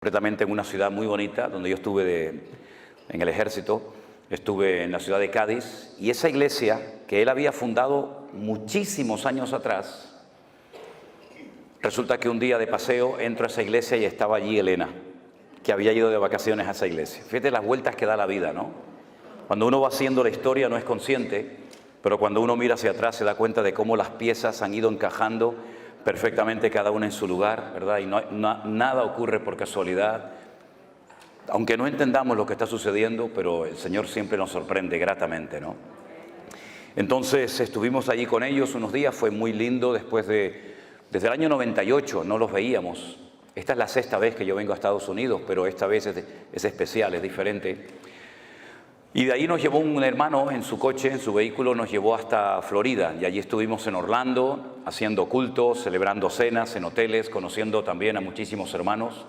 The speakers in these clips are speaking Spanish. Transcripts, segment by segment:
concretamente en una ciudad muy bonita, donde yo estuve en el ejército, estuve en la ciudad de Cádiz, y esa iglesia que él había fundado muchísimos años atrás, resulta que un día de paseo entro a esa iglesia y estaba allí Elena, que había ido de vacaciones a esa iglesia. Fíjate las vueltas que da la vida, ¿no? Cuando uno va haciendo la historia no es consciente, pero cuando uno mira hacia atrás se da cuenta de cómo las piezas han ido encajando perfectamente cada una en su lugar, ¿verdad? Y nada ocurre por casualidad, aunque no entendamos lo que está sucediendo, pero el Señor siempre nos sorprende gratamente, ¿no? Entonces estuvimos allí con ellos unos días, fue muy lindo. Desde el año 98 no los veíamos. Esta es la sexta vez que yo vengo a Estados Unidos, pero esta vez es especial, es diferente. Y de ahí nos llevó un hermano en su coche, en su vehículo, nos llevó hasta Florida. Y allí estuvimos en Orlando, haciendo cultos, celebrando cenas en hoteles, conociendo también a muchísimos hermanos.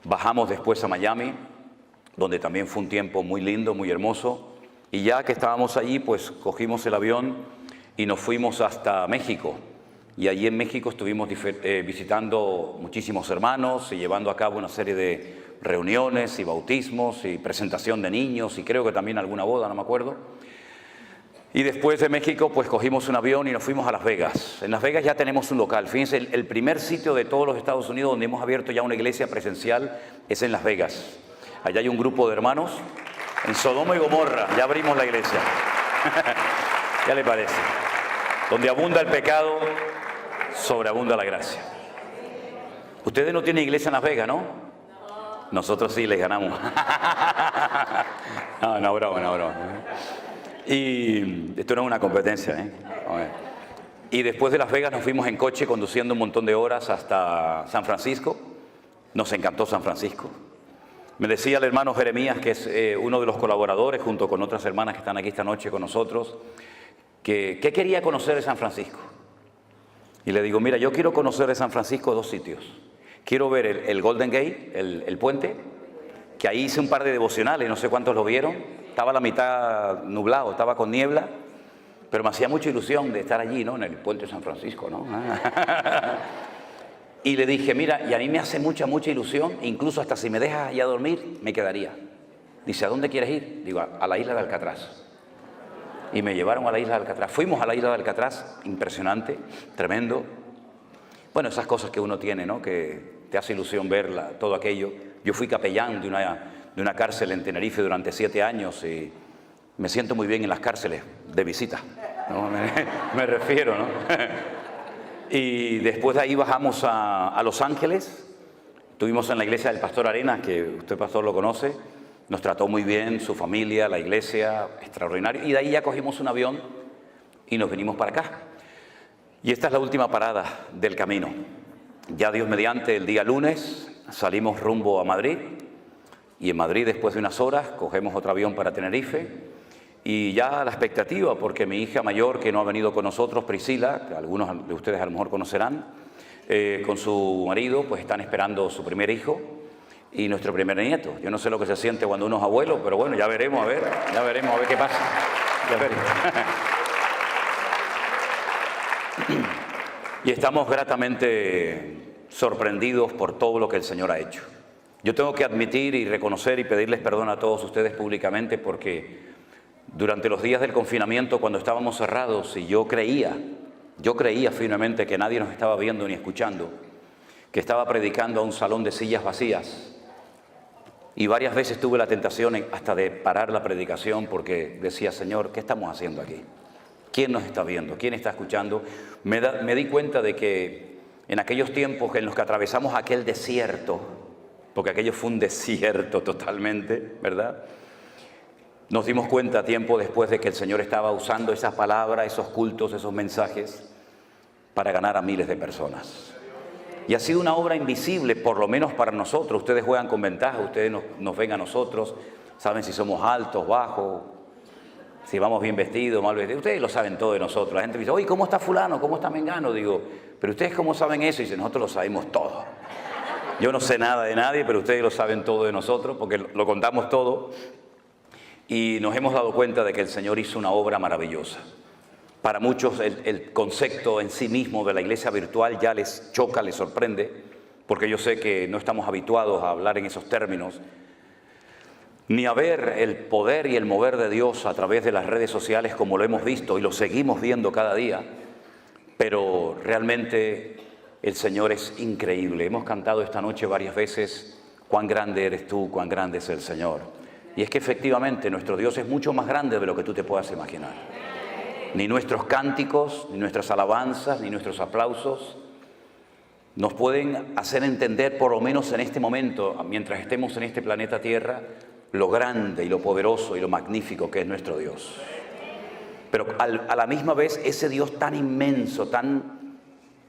Bajamos después a Miami, donde también fue un tiempo muy lindo, muy hermoso. Y ya que estábamos allí, pues cogimos el avión y nos fuimos hasta México. Y allí en México estuvimos visitando muchísimos hermanos y llevando a cabo una serie de reuniones y bautismos y presentación de niños y creo que también alguna boda, no me acuerdo. Y después de México pues cogimos un avión y nos fuimos a Las Vegas. En Las Vegas ya tenemos un local. Fíjense, el primer sitio de todos los Estados Unidos donde hemos abierto ya una iglesia presencial es en Las Vegas. Allá hay un grupo de hermanos. En Sodoma y Gomorra ya abrimos la iglesia. ¿Qué le parece? Donde abunda el pecado, sobreabunda la gracia. Ustedes no tienen iglesia en Las Vegas, ¿no? Nosotros sí les ganamos. No, broma. Y esto no es una competencia, ¿eh? Y después de Las Vegas nos fuimos en coche conduciendo un montón de horas hasta San Francisco. Nos encantó San Francisco. Me decía el hermano Jeremías, que es uno de los colaboradores, junto con otras hermanas que están aquí esta noche con nosotros, que ¿qué quería conocer de San Francisco? Y le digo, mira, yo quiero conocer de San Francisco dos sitios. Quiero ver el Golden Gate, el puente, que ahí hice un par de devocionales, no sé cuántos lo vieron. Estaba a la mitad nublado, estaba con niebla, pero me hacía mucha ilusión de estar allí, ¿no? En el puente de San Francisco, ¿no? Y le dije, mira, y a mí me hace mucha ilusión, incluso hasta si me dejas allá dormir, me quedaría. Dice, ¿a dónde quieres ir? Digo, a la isla de Alcatraz. Y me llevaron a la isla de Alcatraz. Fuimos a la isla de Alcatraz, impresionante, tremendo. Bueno, esas cosas que uno tiene, ¿no? Que te hace ilusión ver todo aquello. Yo fui capellán de una cárcel en Tenerife durante 7 años y me siento muy bien en las cárceles de visita, ¿no? Me refiero, ¿no? Y después de ahí bajamos a Los Ángeles. Estuvimos en la iglesia del pastor Arenas, que usted, pastor, lo conoce. Nos trató muy bien, su familia, la iglesia, extraordinario. Y de ahí ya cogimos un avión y nos venimos para acá. Y esta es la última parada del camino. Ya Dios mediante, el día lunes salimos rumbo a Madrid. Y en Madrid, después de unas horas, cogemos otro avión para Tenerife. Y ya la expectativa, porque mi hija mayor, que no ha venido con nosotros, Priscila, que algunos de ustedes a lo mejor conocerán, con su marido, pues están esperando su primer hijo y nuestro primer nieto. Yo no sé lo que se siente cuando uno es abuelo, pero bueno, ya veremos a ver qué pasa. Ya veremos. Y estamos gratamente sorprendidos por todo lo que el Señor ha hecho. Yo tengo que admitir y reconocer y pedirles perdón a todos ustedes públicamente porque durante los días del confinamiento, cuando estábamos cerrados y yo creía firmemente que nadie nos estaba viendo ni escuchando, que estaba predicando a un salón de sillas vacías. Y varias veces tuve la tentación hasta de parar la predicación porque decía, Señor, ¿qué estamos haciendo aquí? ¿Quién nos está viendo? ¿Quién está escuchando? Me di cuenta de que en aquellos tiempos en los que atravesamos aquel desierto, porque aquello fue un desierto totalmente, ¿verdad? Nos dimos cuenta tiempo después de que el Señor estaba usando esas palabras, esos cultos, esos mensajes para ganar a miles de personas. Y ha sido una obra invisible, por lo menos para nosotros. Ustedes juegan con ventaja, ustedes nos ven a nosotros, saben si somos altos, bajos, si vamos bien vestidos, mal vestidos. Ustedes lo saben todo de nosotros. La gente dice, oye, ¿cómo está fulano? ¿Cómo está mengano? Digo, ¿pero ustedes cómo saben eso? Y dice, nosotros lo sabemos todo. Yo no sé nada de nadie, pero ustedes lo saben todo de nosotros, porque lo contamos todo. Y nos hemos dado cuenta de que el Señor hizo una obra maravillosa. Para muchos el concepto en sí mismo de la iglesia virtual ya les choca, les sorprende, porque yo sé que no estamos habituados a hablar en esos términos, ni a ver el poder y el mover de Dios a través de las redes sociales como lo hemos visto y lo seguimos viendo cada día, pero realmente el Señor es increíble. Hemos cantado esta noche varias veces, cuán grande eres tú, cuán grande es el Señor. Y es que efectivamente nuestro Dios es mucho más grande de lo que tú te puedas imaginar. Ni nuestros cánticos, ni nuestras alabanzas, ni nuestros aplausos nos pueden hacer entender, por lo menos en este momento, mientras estemos en este planeta Tierra, lo grande y lo poderoso y lo magnífico que es nuestro Dios. Pero a la misma vez, ese Dios tan inmenso, tan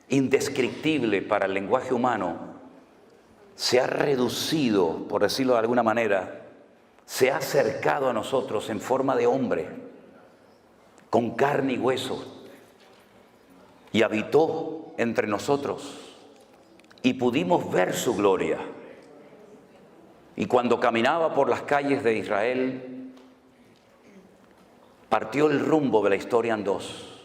indescriptible para el lenguaje humano, se ha reducido, por decirlo de alguna manera, se ha acercado a nosotros en forma de hombre, con carne y hueso, y habitó entre nosotros, y pudimos ver su gloria. Y cuando caminaba por las calles de Israel, partió el rumbo de la historia en dos.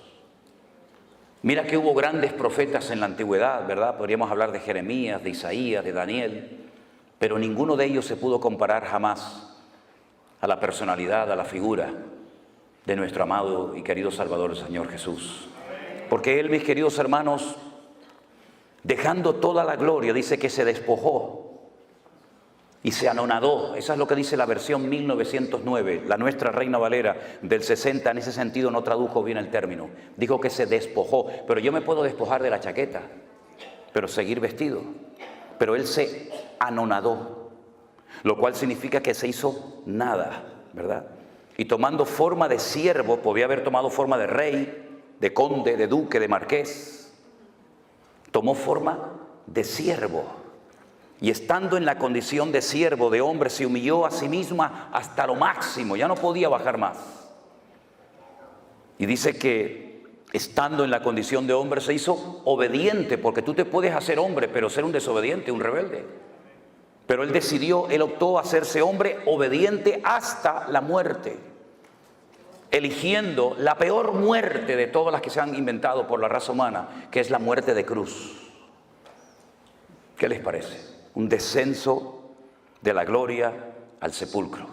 Mira que hubo grandes profetas en la antigüedad, ¿verdad? Podríamos hablar de Jeremías, de Isaías, de Daniel, pero ninguno de ellos se pudo comparar jamás a la personalidad, a la figura de nuestro amado y querido Salvador, el Señor Jesús. Porque Él, mis queridos hermanos, dejando toda la gloria, dice que se despojó y se anonadó. Esa es lo que dice la versión 1909. La nuestra Reina Valera del 60 en ese sentido no tradujo bien el término. Dijo que se despojó. Pero yo me puedo despojar de la chaqueta, pero seguir vestido. Pero Él se anonadó, lo cual significa que se hizo nada, ¿verdad? Y tomando forma de siervo, podía haber tomado forma de rey, de conde, de duque, de marqués. Tomó forma de siervo. Y estando en la condición de siervo, de hombre, se humilló a sí misma hasta lo máximo, ya no podía bajar más. Y dice que estando en la condición de hombre se hizo obediente, porque tú te puedes hacer hombre, pero ser un desobediente, un rebelde. Pero él decidió, él optó a hacerse hombre obediente hasta la muerte, eligiendo la peor muerte de todas las que se han inventado por la raza humana, que es la muerte de cruz. ¿Qué les parece? Un descenso de la gloria al sepulcro.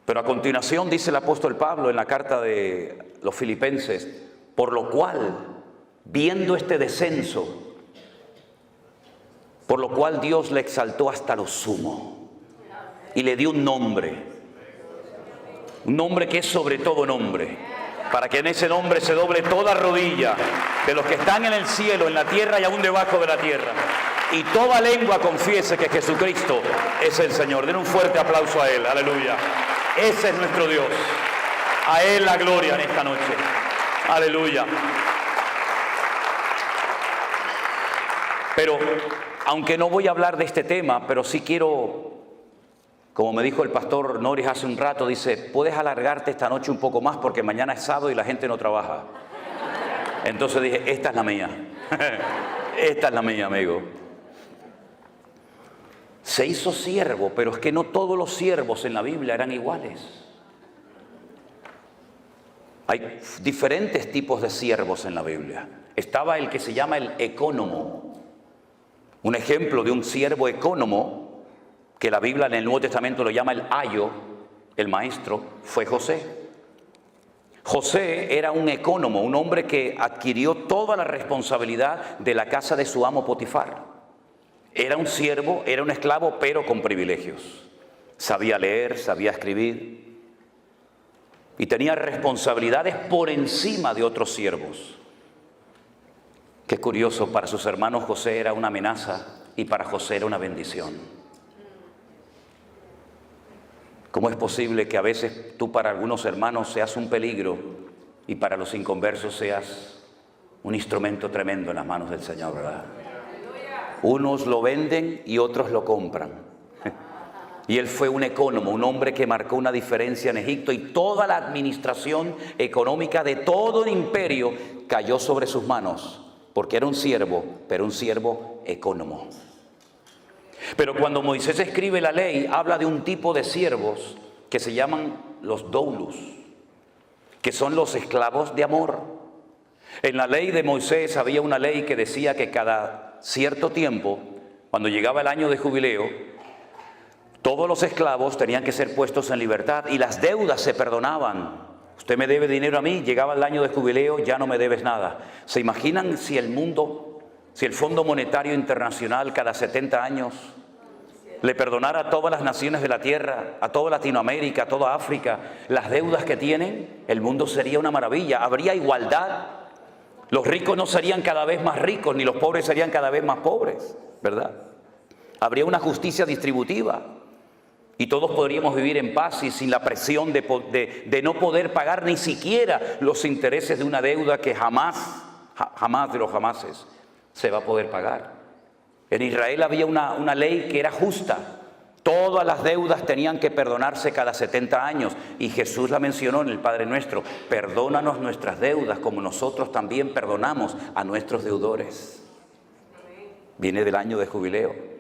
Pero a continuación dice el apóstol Pablo en la carta de los Filipenses, por lo cual, viendo este descenso, por lo cual Dios le exaltó hasta lo sumo y le dio un nombre que es sobre todo nombre, para que en ese nombre se doble toda rodilla de los que están en el cielo, en la tierra y aún debajo de la tierra, y toda lengua confiese que Jesucristo es el Señor. Den un fuerte aplauso a Él, aleluya. Ese es nuestro Dios, a Él la gloria en esta noche, aleluya. Pero, aunque no voy a hablar de este tema, pero sí quiero, como me dijo el pastor Norris hace un rato, dice, puedes alargarte esta noche un poco más porque mañana es sábado y la gente no trabaja. Entonces dije, esta es la mía, esta es la mía, amigo. Se hizo siervo, pero es que no todos los siervos en la Biblia eran iguales. Hay diferentes tipos de siervos en la Biblia. Estaba el que se llama el ecónomo. Un ejemplo de un siervo ecónomo, que la Biblia en el Nuevo Testamento lo llama el ayo, el maestro, fue José. José era un ecónomo, un hombre que adquirió toda la responsabilidad de la casa de su amo Potifar. Era un siervo, era un esclavo, pero con privilegios. Sabía leer, sabía escribir y tenía responsabilidades por encima de otros siervos. Qué curioso, para sus hermanos José era una amenaza y para José era una bendición. ¿Cómo es posible que a veces tú para algunos hermanos seas un peligro y para los inconversos seas un instrumento tremendo en las manos del Señor, verdad? Unos lo venden y otros lo compran. Y él fue un ecónomo, un hombre que marcó una diferencia en Egipto, y toda la administración económica de todo el imperio cayó sobre sus manos, porque era un siervo, pero un siervo ecónomo. Pero cuando Moisés escribe la ley, habla de un tipo de siervos que se llaman los doulos, que son los esclavos de amor. En la ley de Moisés había una ley que decía que cada cierto tiempo, cuando llegaba el año de jubileo, todos los esclavos tenían que ser puestos en libertad y las deudas se perdonaban. Usted me debe dinero a mí, llegaba el año de jubileo, ya no me debes nada. ¿Se imaginan si el Fondo Monetario Internacional cada 70 años le perdonara a todas las naciones de la tierra, a toda Latinoamérica, a toda África, las deudas que tienen? El mundo sería una maravilla, habría igualdad. Los ricos no serían cada vez más ricos, ni los pobres serían cada vez más pobres, ¿verdad? Habría una justicia distributiva y todos podríamos vivir en paz y sin la presión de no poder pagar ni siquiera los intereses de una deuda que jamás de los jamases se va a poder pagar. En Israel había una ley que era justa. Todas las deudas tenían que perdonarse cada 70 años. Y Jesús la mencionó en el Padre Nuestro. Perdónanos nuestras deudas como nosotros también perdonamos a nuestros deudores. Viene del año de jubileo.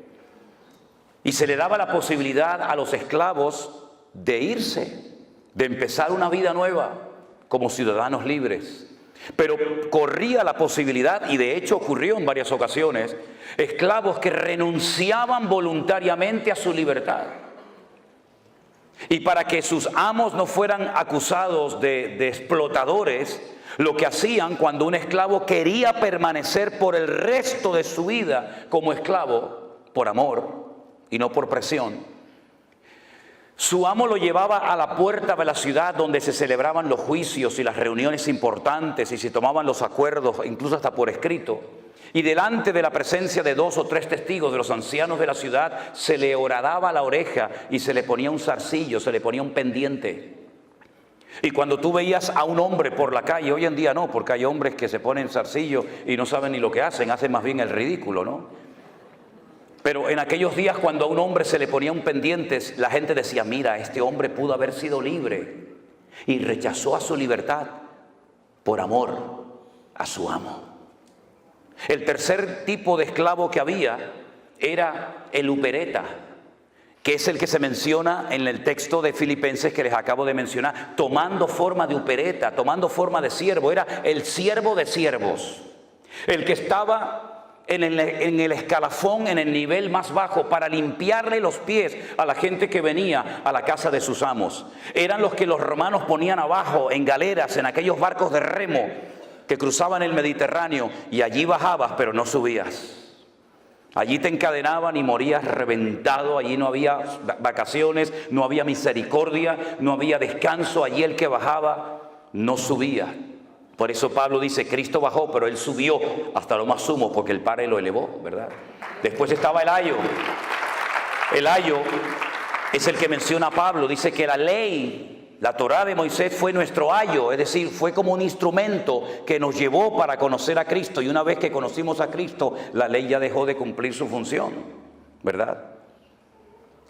Y se le daba la posibilidad a los esclavos de irse, de empezar una vida nueva como ciudadanos libres. Pero corría la posibilidad, y de hecho ocurrió en varias ocasiones, esclavos que renunciaban voluntariamente a su libertad. Y para que sus amos no fueran acusados de explotadores, lo que hacían cuando un esclavo quería permanecer por el resto de su vida como esclavo, por amor y no por presión, su amo lo llevaba a la puerta de la ciudad donde se celebraban los juicios y las reuniones importantes y se tomaban los acuerdos, incluso hasta por escrito. Y delante de la presencia de 2 o 3 testigos de los ancianos de la ciudad, se le horadaba la oreja y se le ponía un zarcillo, se le ponía un pendiente. Y cuando tú veías a un hombre por la calle, hoy en día no, porque hay hombres que se ponen zarcillo y no saben ni lo que hacen más bien el ridículo, ¿no? Pero en aquellos días cuando a un hombre se le ponía un pendiente, la gente decía, mira, este hombre pudo haber sido libre y rechazó a su libertad por amor a su amo. El tercer tipo de esclavo que había era el upereta, que es el que se menciona en el texto de Filipenses que les acabo de mencionar, tomando forma de upereta, tomando forma de siervo. Era el siervo de siervos, el que estaba en el escalafón, en el nivel más bajo, para limpiarle los pies a la gente que venía a la casa de sus amos. Eran los que los romanos ponían abajo en galeras, en aquellos barcos de remo que cruzaban el Mediterráneo, y allí bajabas pero no subías. Allí te encadenaban y morías reventado. Allí no había vacaciones, no había misericordia, no había descanso. Allí el que bajaba no subía. Por eso Pablo dice, Cristo bajó, pero Él subió hasta lo más sumo, porque el Padre lo elevó, ¿verdad? Después estaba el ayo. El ayo es el que menciona Pablo. Dice que la ley, la Torá de Moisés fue nuestro ayo, es decir, fue como un instrumento que nos llevó para conocer a Cristo. Y una vez que conocimos a Cristo, la ley ya dejó de cumplir su función, ¿verdad?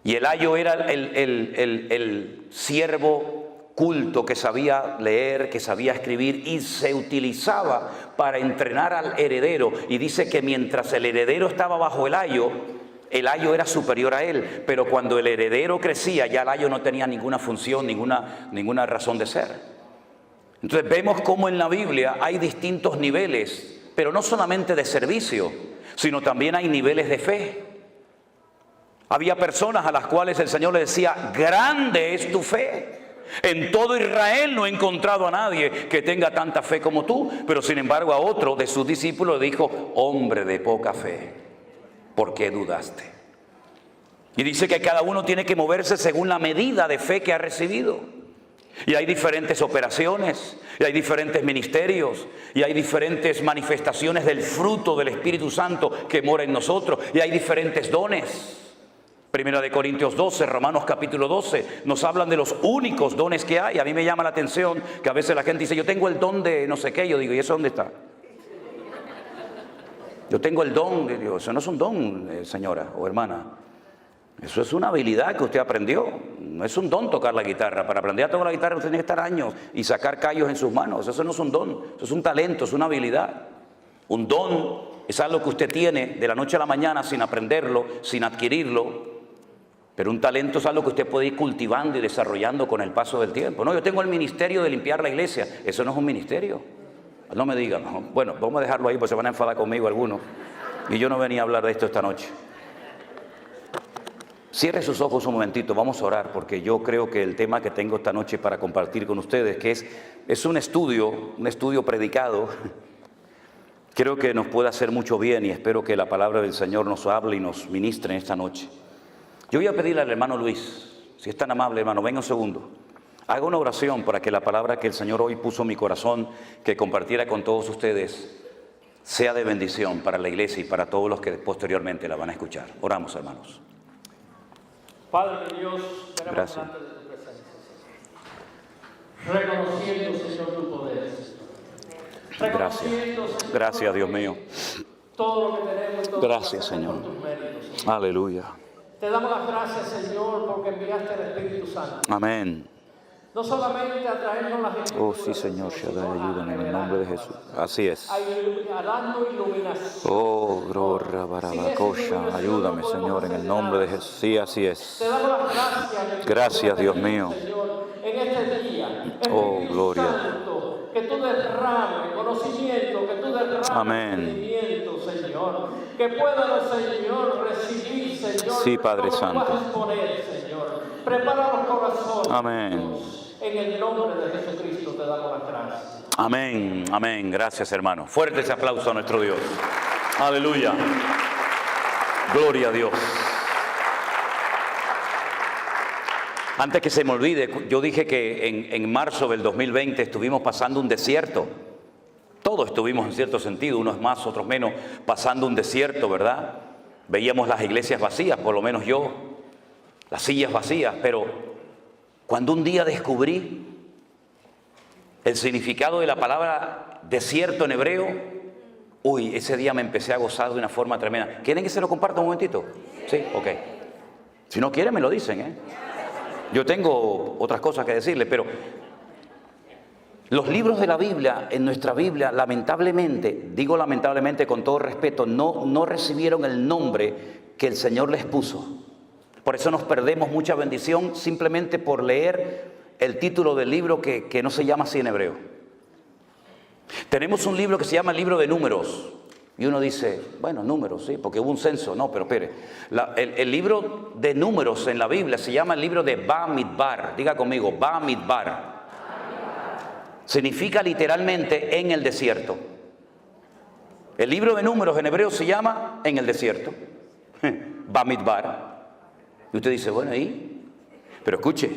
Y el ayo era el siervo culto que sabía leer, que sabía escribir, y se utilizaba para entrenar al heredero. Y dice que mientras el heredero estaba bajo el ayo era superior a él, pero cuando el heredero crecía, ya el ayo no tenía ninguna función, ninguna razón de ser. Entonces vemos cómo en la Biblia hay distintos niveles, pero no solamente de servicio, sino también hay niveles de fe. Había personas a las cuales el Señor le decía, grande es tu fe. En todo Israel no he encontrado a nadie que tenga tanta fe como tú. Pero sin embargo a otro de sus discípulos dijo, hombre de poca fe, ¿por qué dudaste? Y dice que cada uno tiene que moverse según la medida de fe que ha recibido. Y hay diferentes operaciones, y hay diferentes ministerios, y hay diferentes manifestaciones del fruto del Espíritu Santo que mora en nosotros, y hay diferentes dones. Primera de Corintios 12, Romanos capítulo 12, nos hablan de los únicos dones que hay. A mí me llama la atención que a veces la gente dice, yo tengo el don de no sé qué. Yo digo, ¿y eso dónde está? Yo tengo el don. Digo, eso no es un don, señora o hermana. Eso es una habilidad que usted aprendió. No es un don tocar la guitarra. Para aprender a tocar la guitarra usted tiene que estar años y sacar callos en sus manos. Eso no es un don, eso es un talento, es una habilidad. Un don es algo que usted tiene de la noche a la mañana sin aprenderlo, sin adquirirlo. Pero un talento es algo que usted puede ir cultivando y desarrollando con el paso del tiempo. No, yo tengo el ministerio de limpiar la iglesia. Eso no es un ministerio. No me digan, no. Bueno, vamos a dejarlo ahí porque se van a enfadar conmigo algunos. Y yo no venía a hablar de esto esta noche. Cierre sus ojos un momentito, vamos a orar, porque yo creo que el tema que tengo esta noche para compartir con ustedes, que es un estudio predicado, creo que nos puede hacer mucho bien y espero que la palabra del Señor nos hable y nos ministre en esta noche. Yo voy a pedirle al hermano Luis, si es tan amable, hermano, venga un segundo. Haga una oración para que la palabra que el Señor hoy puso en mi corazón, que compartiera con todos ustedes, sea de bendición para la iglesia y para todos los que posteriormente la van a escuchar. Oramos, hermanos. Padre Dios, venimos delante de tu presencia, reconociendo, Señor, tu poder. Gracias. Gracias, Dios mío. Todo lo que tenemos y todo Gracias, lo que hacemos Señor. por tus méritos, Señor. Aleluya. Te damos las gracias, Señor, porque enviaste al Espíritu Santo. Amén. No solamente a traernos las escrituras. Oh, sí, Señor, Shaddai, ayúdame en el nombre de Jesús. Así es. A darnos iluminación. Oh, gloria, barabacosha, ayúdame, Señor, en el nombre de Jesús. Sí, así es. Te damos las gracias. Gracias, Dios mío. Señor, en este día. Oh, Espíritu gloria. Santo, que tú derrames conocimiento, que tú derrames Amén. entendimiento, Señor. Que puedan, Señor, recibir, Señor. Sí, Padre lo que tú Santo. vas a exponer, Señor. Prepara los corazones. Amén. Dios. En el nombre de Jesucristo te damos las gracias. Amén, amén. Gracias, hermano. Fuerte ese aplauso a nuestro Dios. Aleluya. Gloria a Dios. Antes que se me olvide, yo dije que en marzo del 2020 estuvimos pasando un desierto. Todos estuvimos en cierto sentido, unos más, otros menos, pasando un desierto, ¿verdad? Veíamos las iglesias vacías, por lo menos yo, las sillas vacías, pero cuando un día descubrí el significado de la palabra desierto en hebreo, uy, ese día me empecé a gozar de una forma tremenda. ¿Quieren que se lo comparta un momentito? Sí, ok. Si no quieren, me lo dicen, ¿eh? Yo tengo otras cosas que decirles, pero los libros de la Biblia, en nuestra Biblia, lamentablemente, digo lamentablemente con todo respeto, no recibieron el nombre que el Señor les puso. Por eso nos perdemos mucha bendición simplemente por leer el título del libro que no se llama así en hebreo. Tenemos un libro que se llama el libro de números. Y uno dice, bueno, números, sí, porque hubo un censo. No, pero espere. El libro de números en la Biblia se llama el libro de Bamidbar. Diga conmigo, Bamidbar. Significa literalmente en el desierto. El libro de números en hebreo se llama en el desierto. Bamidbar. Y usted dice, bueno, ¿y? Pero escuche,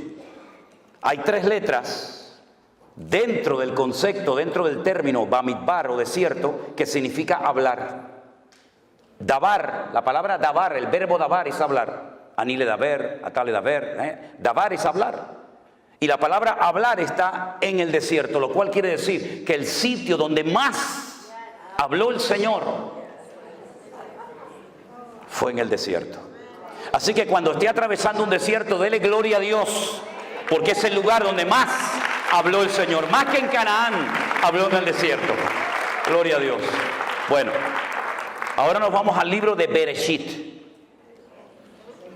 hay 3 letras dentro del concepto, dentro del término Bamidbar o desierto, que significa hablar. Dabar, la palabra dabar, el verbo dabar es hablar. Anile daber, atale daber, dabar es hablar. Y la palabra hablar está en el desierto, lo cual quiere decir que el sitio donde más habló el Señor fue en el desierto. Así que cuando esté atravesando un desierto, dele gloria a Dios, porque es el lugar donde más habló el Señor. Más que en Canaán, habló en el desierto. Gloria a Dios. Bueno, ahora nos vamos al libro de Bereshit,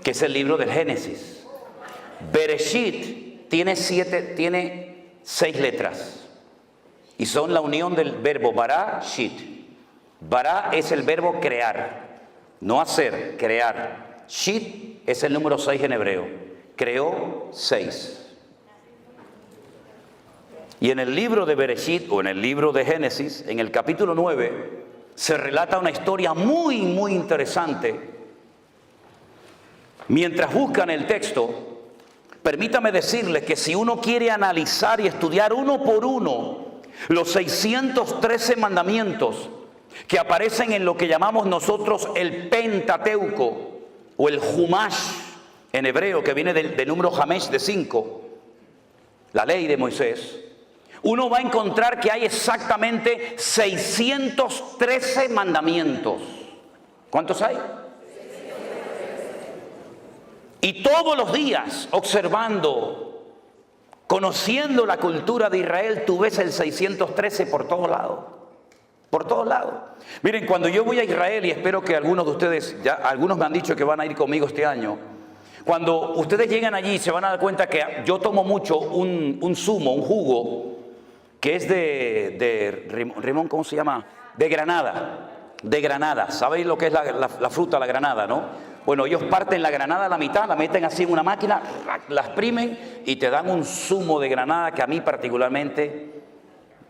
que es el libro del Génesis. Bereshit tiene 6 letras y son la unión del verbo bara, shit. Bara es el verbo crear, no hacer, crear. Shit es el número 6 en hebreo. Creó 6. Y en el libro de Bereshit, o en el libro de Génesis, en el capítulo 9, se relata una historia muy, muy interesante. Mientras buscan el texto, permítame decirles que si uno quiere analizar y estudiar uno por uno los 613 mandamientos que aparecen en lo que llamamos nosotros el Pentateuco, o el Humash en hebreo, que viene del número Hamesh de 5, la ley de Moisés, uno va a encontrar que hay exactamente 613 mandamientos. ¿Cuántos hay? Y todos los días, observando, conociendo la cultura de Israel, tú ves el 613 por todos lados. Por todos lados. Miren, cuando yo voy a Israel, y espero que algunos de ustedes, ya algunos me han dicho que van a ir conmigo este año, cuando ustedes llegan allí se van a dar cuenta que yo tomo mucho un zumo, un jugo, que es de Rimón, ¿cómo se llama? De granada. De granada. ¿Sabéis lo que es la fruta, la granada, no? Bueno, ellos parten la granada a la mitad, la meten así en una máquina, la exprimen y te dan un zumo de granada que a mí particularmente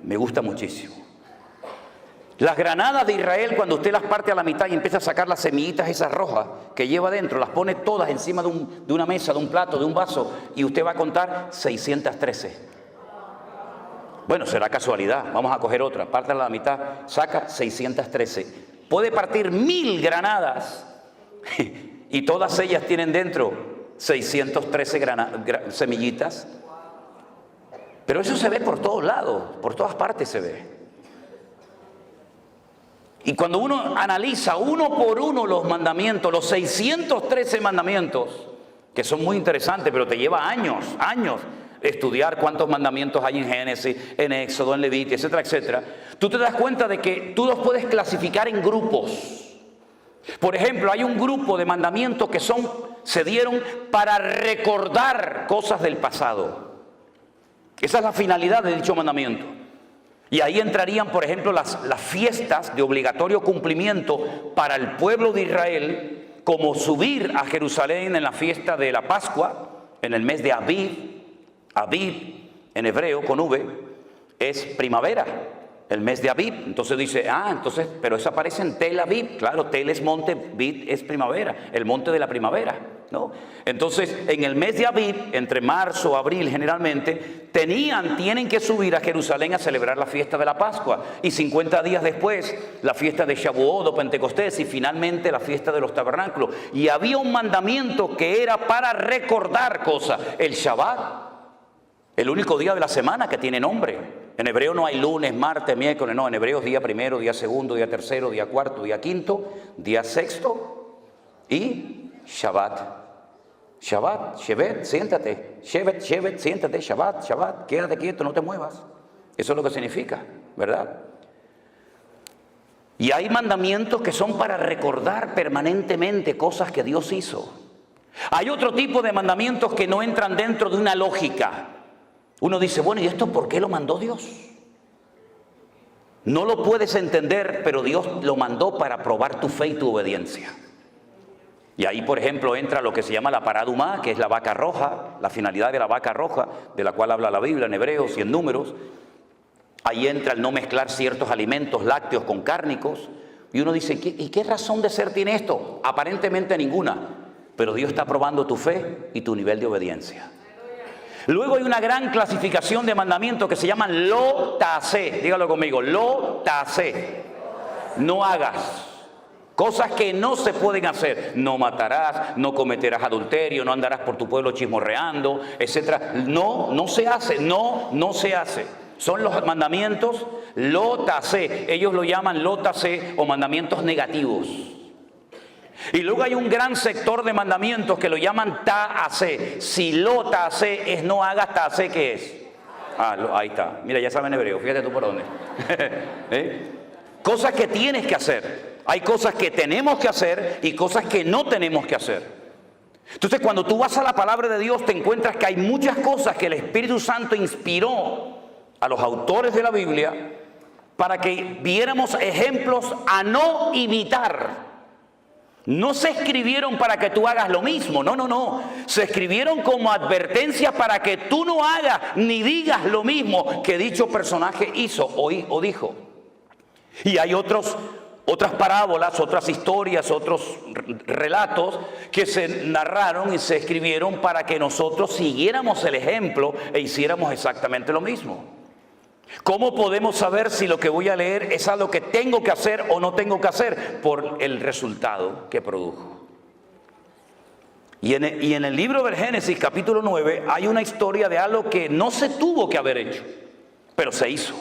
me gusta muchísimo. Las granadas de Israel, cuando usted las parte a la mitad y empieza a sacar las semillitas esas rojas que lleva dentro, las pone todas encima de una mesa, de un plato, de un vaso, y usted va a contar 613. Bueno, será casualidad, vamos a coger otra, pártela a la mitad, saca 613. Puede partir 1000 granadas y todas ellas tienen dentro 613 semillitas. Pero eso se ve por todos lados, por todas partes se ve. Y cuando uno analiza uno por uno los mandamientos, los 613 mandamientos, que son muy interesantes, pero te lleva años estudiar cuántos mandamientos hay en Génesis, en Éxodo, en Levítico, etcétera, etcétera, tú te das cuenta de que tú los puedes clasificar en grupos. Por ejemplo, hay un grupo de mandamientos que se dieron para recordar cosas del pasado. Esa es la finalidad de dicho mandamiento. Y ahí entrarían, por ejemplo, las fiestas de obligatorio cumplimiento para el pueblo de Israel, como subir a Jerusalén en la fiesta de la Pascua, en el mes de Abib. Abib, en hebreo, con V, es primavera, el mes de Abib. Entonces dice, pero eso aparece en Tel Aviv. Claro, Tel es monte, Bib es primavera, el monte de la primavera, ¿no? Entonces, en el mes de Abib, entre marzo, abril generalmente, tienen que subir a Jerusalén a celebrar la fiesta de la Pascua. Y 50 días después, la fiesta de Shavuot o Pentecostés, y finalmente la fiesta de los tabernáculos. Y había un mandamiento que era para recordar cosas, el Shabbat. El único día de la semana que tiene nombre. En hebreo no hay lunes, martes, miércoles, no. En hebreo es día primero, día segundo, día tercero, día cuarto, día quinto, día sexto y Shabbat. Shabbat, Shevet, siéntate. Shevet, siéntate. Shabbat, quédate quieto, no te muevas. Eso es lo que significa, ¿verdad? Y hay mandamientos que son para recordar permanentemente cosas que Dios hizo. Hay otro tipo de mandamientos que no entran dentro de una lógica. Uno dice, bueno, ¿y esto por qué lo mandó Dios? No lo puedes entender, pero Dios lo mandó para probar tu fe y tu obediencia. Y ahí, por ejemplo, entra lo que se llama la paradumá, que es la vaca roja, la finalidad de la vaca roja, de la cual habla la Biblia en Hebreos y en Números. Ahí entra el no mezclar ciertos alimentos lácteos con cárnicos. Y uno dice, ¿y qué razón de ser tiene esto? Aparentemente ninguna, pero Dios está probando tu fe y tu nivel de obediencia. Luego hay una gran clasificación de mandamientos que se llaman lo tasé. Dígalo conmigo, lo tasé. No hagas. Cosas que no se pueden hacer. No matarás, no cometerás adulterio, no andarás por tu pueblo chismorreando, etc. No se hace, no se hace. Son los mandamientos lo tasé. Ellos lo llaman lo tasé o mandamientos negativos. Y luego hay un gran sector de mandamientos que lo llaman ta'asé. Si lo ta'asé es no hagas, ta'asé, ¿qué es? Ahí está. Mira, ya saben hebreo, fíjate tú por dónde. Cosas que tienes que hacer. Hay cosas que tenemos que hacer y cosas que no tenemos que hacer. Entonces, cuando tú vas a la palabra de Dios, te encuentras que hay muchas cosas que el Espíritu Santo inspiró a los autores de la Biblia para que viéramos ejemplos a no imitar. No se escribieron para que tú hagas lo mismo, no. Se escribieron como advertencia para que tú no hagas ni digas lo mismo que dicho personaje hizo o dijo. Y hay otras parábolas, otras historias, otros relatos que se narraron y se escribieron para que nosotros siguiéramos el ejemplo e hiciéramos exactamente lo mismo. ¿Cómo podemos saber si lo que voy a leer es algo que tengo que hacer o no tengo que hacer? Por el resultado que produjo. Y en el libro del Génesis, capítulo 9, hay una historia de algo que no se tuvo que haber hecho, pero se hizo.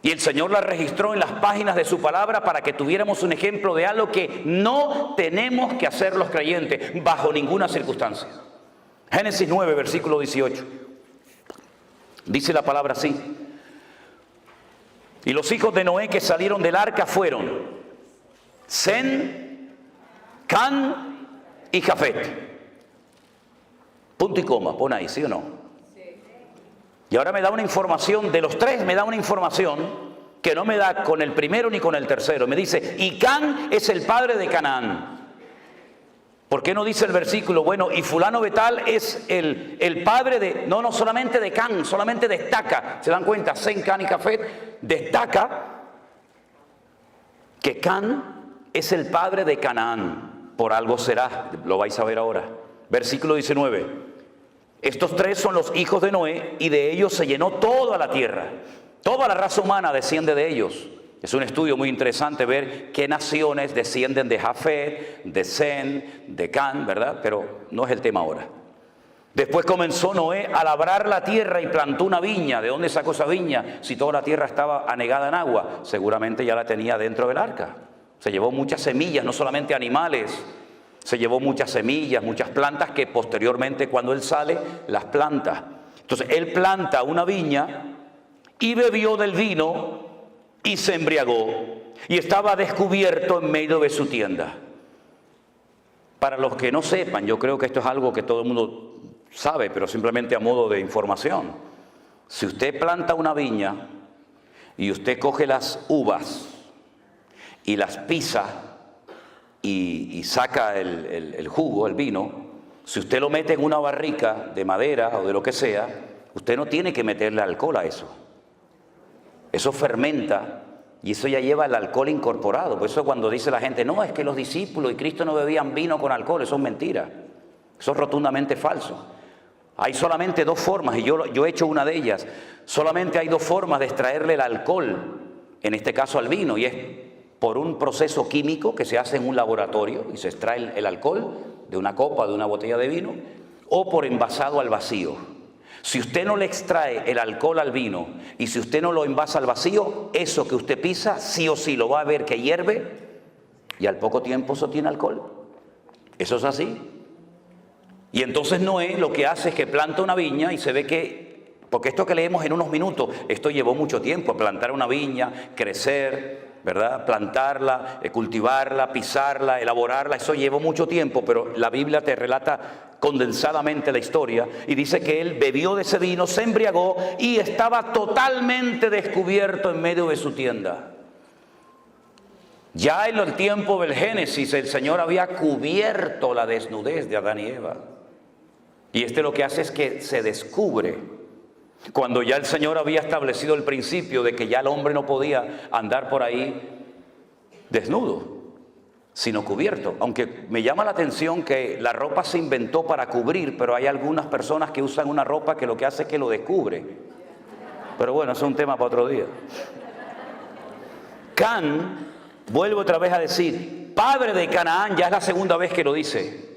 Y el Señor la registró en las páginas de su palabra para que tuviéramos un ejemplo de algo que no tenemos que hacer los creyentes bajo ninguna circunstancia. Génesis 9, versículo 18. Dice la palabra así. Y los hijos de Noé que salieron del arca fueron Sem, Can y Jafet. Punto y coma, pon ahí, ¿sí o no? Sí. Y ahora me da una información, de los tres me da una información que no me da con el primero ni con el tercero. Me dice, y Can es el padre de Canaán. ¿Por qué no dice el versículo? Bueno, y fulano de tal es el padre de, no solamente de Can, solamente destaca, ¿se dan cuenta? Sem, Can y Jafet, destaca que Can es el padre de Canaán, por algo será, lo vais a ver ahora. Versículo 19, estos tres son los hijos de Noé y de ellos se llenó toda la tierra, toda la raza humana desciende de ellos. Es un estudio muy interesante ver qué naciones descienden de Jafet, de Sem, de Can, ¿verdad? Pero no es el tema ahora. Después comenzó Noé a labrar la tierra y plantó una viña. ¿De dónde sacó esa viña? Si toda la tierra estaba anegada en agua, seguramente ya la tenía dentro del arca. Se llevó muchas semillas, no solamente animales, se llevó muchas semillas, muchas plantas que posteriormente cuando él sale, las planta. Entonces él planta una viña y bebió del vino y se embriagó y estaba descubierto en medio de su tienda. Para los que no sepan, yo creo que esto es algo que todo el mundo sabe, pero simplemente a modo de información. Si usted planta una viña y usted coge las uvas y las pisa y saca el jugo, el vino, si usted lo mete en una barrica de madera o de lo que sea, usted no tiene que meterle alcohol a eso. Eso fermenta y eso ya lleva el alcohol incorporado. Por eso cuando dice la gente, no, es que los discípulos y Cristo no bebían vino con alcohol, eso es mentira. Eso es rotundamente falso. Hay solamente dos formas, y yo he hecho una de ellas. Solamente hay dos formas de extraerle el alcohol, en este caso al vino, y es por un proceso químico que se hace en un laboratorio y se extrae el alcohol de una copa, de una botella de vino, o por envasado al vacío. Si usted no le extrae el alcohol al vino y si usted no lo envasa al vacío, eso que usted pisa sí o sí lo va a ver que hierve y al poco tiempo eso tiene alcohol. Eso es así. Y entonces Noé lo que hace es que planta una viña y se ve que, porque esto que leemos en unos minutos, esto llevó mucho tiempo, plantar una viña, crecer, ¿verdad? Plantarla, cultivarla, pisarla, elaborarla, eso llevó mucho tiempo, pero la Biblia te relata condensadamente la historia y dice que él bebió de ese vino, se embriagó y estaba totalmente descubierto en medio de su tienda. Ya en el tiempo del Génesis el Señor había cubierto la desnudez de Adán y Eva. Y lo que hace es que se descubre. Cuando ya el Señor había establecido el principio de que ya el hombre no podía andar por ahí desnudo, sino cubierto. Aunque me llama la atención que la ropa se inventó para cubrir, pero hay algunas personas que usan una ropa que lo que hace es que lo descubre. Pero bueno, eso es un tema para otro día. Can, vuelvo otra vez a decir, padre de Canaán, ya es la segunda vez que lo dice.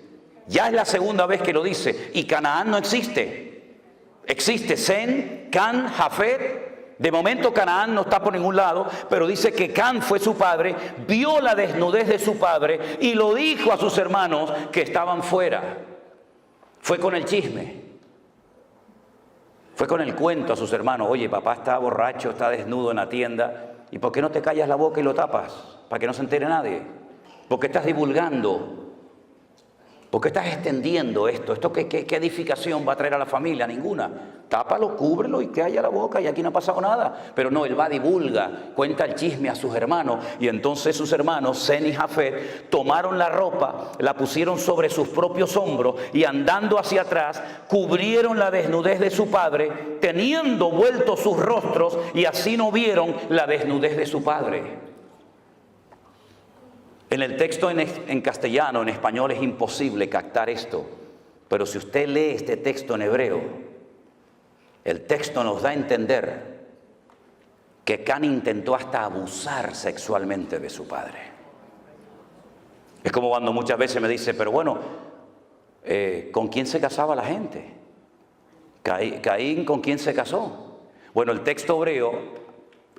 Ya es la segunda vez que lo dice. Y Canaán no existe. Existe Sem, Can, Jafet. De momento Canaán no está por ningún lado, pero dice que Can fue su padre, vio la desnudez de su padre y lo dijo a sus hermanos que estaban fuera. Fue con el chisme. Fue con el cuento a sus hermanos. Oye, papá está borracho, está desnudo en la tienda. ¿Y por qué no te callas la boca y lo tapas? Para que no se entere nadie. ¿Por qué estás divulgando? ¿Por qué estás extendiendo esto? ¿Esto qué edificación va a traer a la familia? Ninguna. Tápalo, cúbrelo y calla la boca y aquí no ha pasado nada. Pero no, él va, divulga, cuenta el chisme a sus hermanos. Y entonces sus hermanos, Sem y Jafet, tomaron la ropa, la pusieron sobre sus propios hombros y andando hacia atrás, cubrieron la desnudez de su padre, teniendo vueltos sus rostros y así no vieron la desnudez de su padre. En el texto en castellano, en español es imposible captar esto, pero si usted lee este texto en hebreo, el texto nos da a entender que Can intentó hasta abusar sexualmente de su padre. Es como cuando muchas veces me dice, pero bueno, ¿con quién se casaba la gente? Caín, ¿con quién se casó? Bueno, el texto hebreo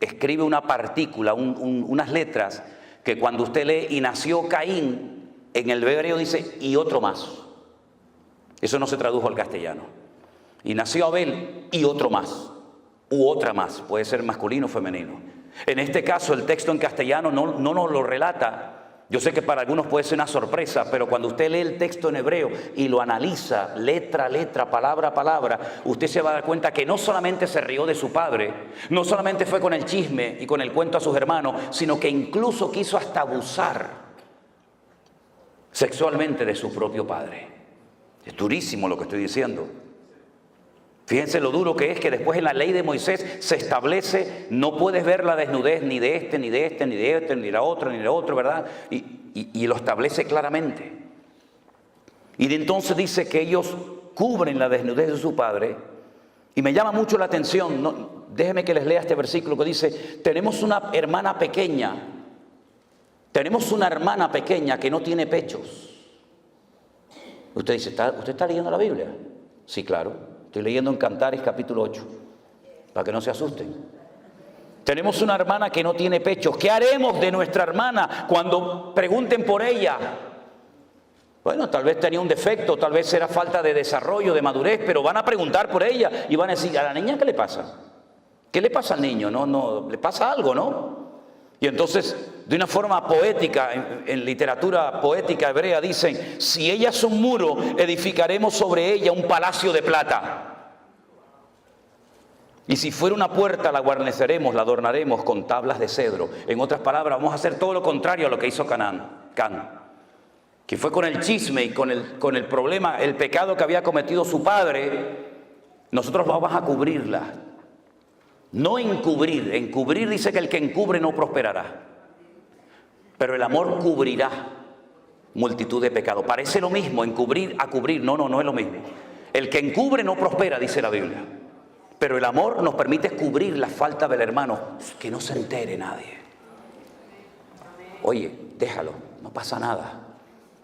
escribe una partícula, unas letras, que cuando usted lee y nació Caín, en el hebreo dice y otro más. Eso no se tradujo al castellano. Y nació Abel y otro más, u otra más, puede ser masculino o femenino. En este caso el texto en castellano no nos lo relata. Yo sé que para algunos puede ser una sorpresa, pero cuando usted lee el texto en hebreo y lo analiza letra a letra, palabra a palabra, usted se va a dar cuenta que no solamente se rió de su padre, no solamente fue con el chisme y con el cuento a sus hermanos, sino que incluso quiso hasta abusar sexualmente de su propio padre. Es durísimo lo que estoy diciendo. Fíjense lo duro que es que después en la ley de Moisés se establece, no puedes ver la desnudez ni de este, ni de este, ni de este, ni de la otra, ni de otro, ¿verdad? Y lo establece claramente. Y de entonces dice que ellos cubren la desnudez de su padre. Y me llama mucho la atención, déjenme que les lea este versículo que dice, tenemos una hermana pequeña que no tiene pechos. Usted dice, ¿usted está leyendo la Biblia? Sí, claro. Estoy leyendo en Cantares capítulo 8, para que no se asusten. Tenemos una hermana que no tiene pechos. ¿Qué haremos de nuestra hermana cuando pregunten por ella? Bueno, tal vez tenía un defecto, tal vez era falta de desarrollo, de madurez, pero van a preguntar por ella y van a decir, ¿a la niña qué le pasa? ¿Qué le pasa al niño? No, le pasa algo, ¿no? Y entonces, de una forma poética, en literatura poética hebrea dicen, si ella es un muro, edificaremos sobre ella un palacio de plata. Y si fuera una puerta, la guarneceremos, la adornaremos con tablas de cedro. En otras palabras, vamos a hacer todo lo contrario a lo que hizo Can, que fue con el chisme y con el problema, el pecado que había cometido su padre. Nosotros vamos a cubrirla. No encubrir. Encubrir dice que el que encubre no prosperará. Pero el amor cubrirá multitud de pecados. Parece lo mismo, encubrir a cubrir. No es lo mismo. El que encubre no prospera, dice la Biblia. Pero el amor nos permite cubrir la falta del hermano, que no se entere nadie. Oye, déjalo, no pasa nada.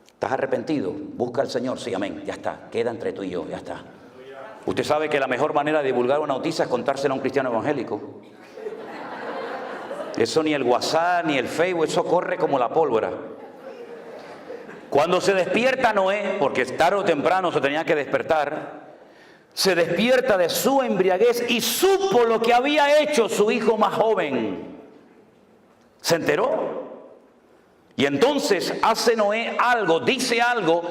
¿Estás arrepentido? Busca al Señor. Sí, amén, ya está. Queda entre tú y yo, ya está. Usted sabe que la mejor manera de divulgar una noticia es contársela a un cristiano evangélico. Eso ni el WhatsApp, ni el Facebook, eso corre como la pólvora. Cuando se despierta Noé, porque tarde o temprano se tenía que despertar, se despierta de su embriaguez y supo lo que había hecho su hijo más joven. Se enteró. Y entonces hace Noé algo, dice algo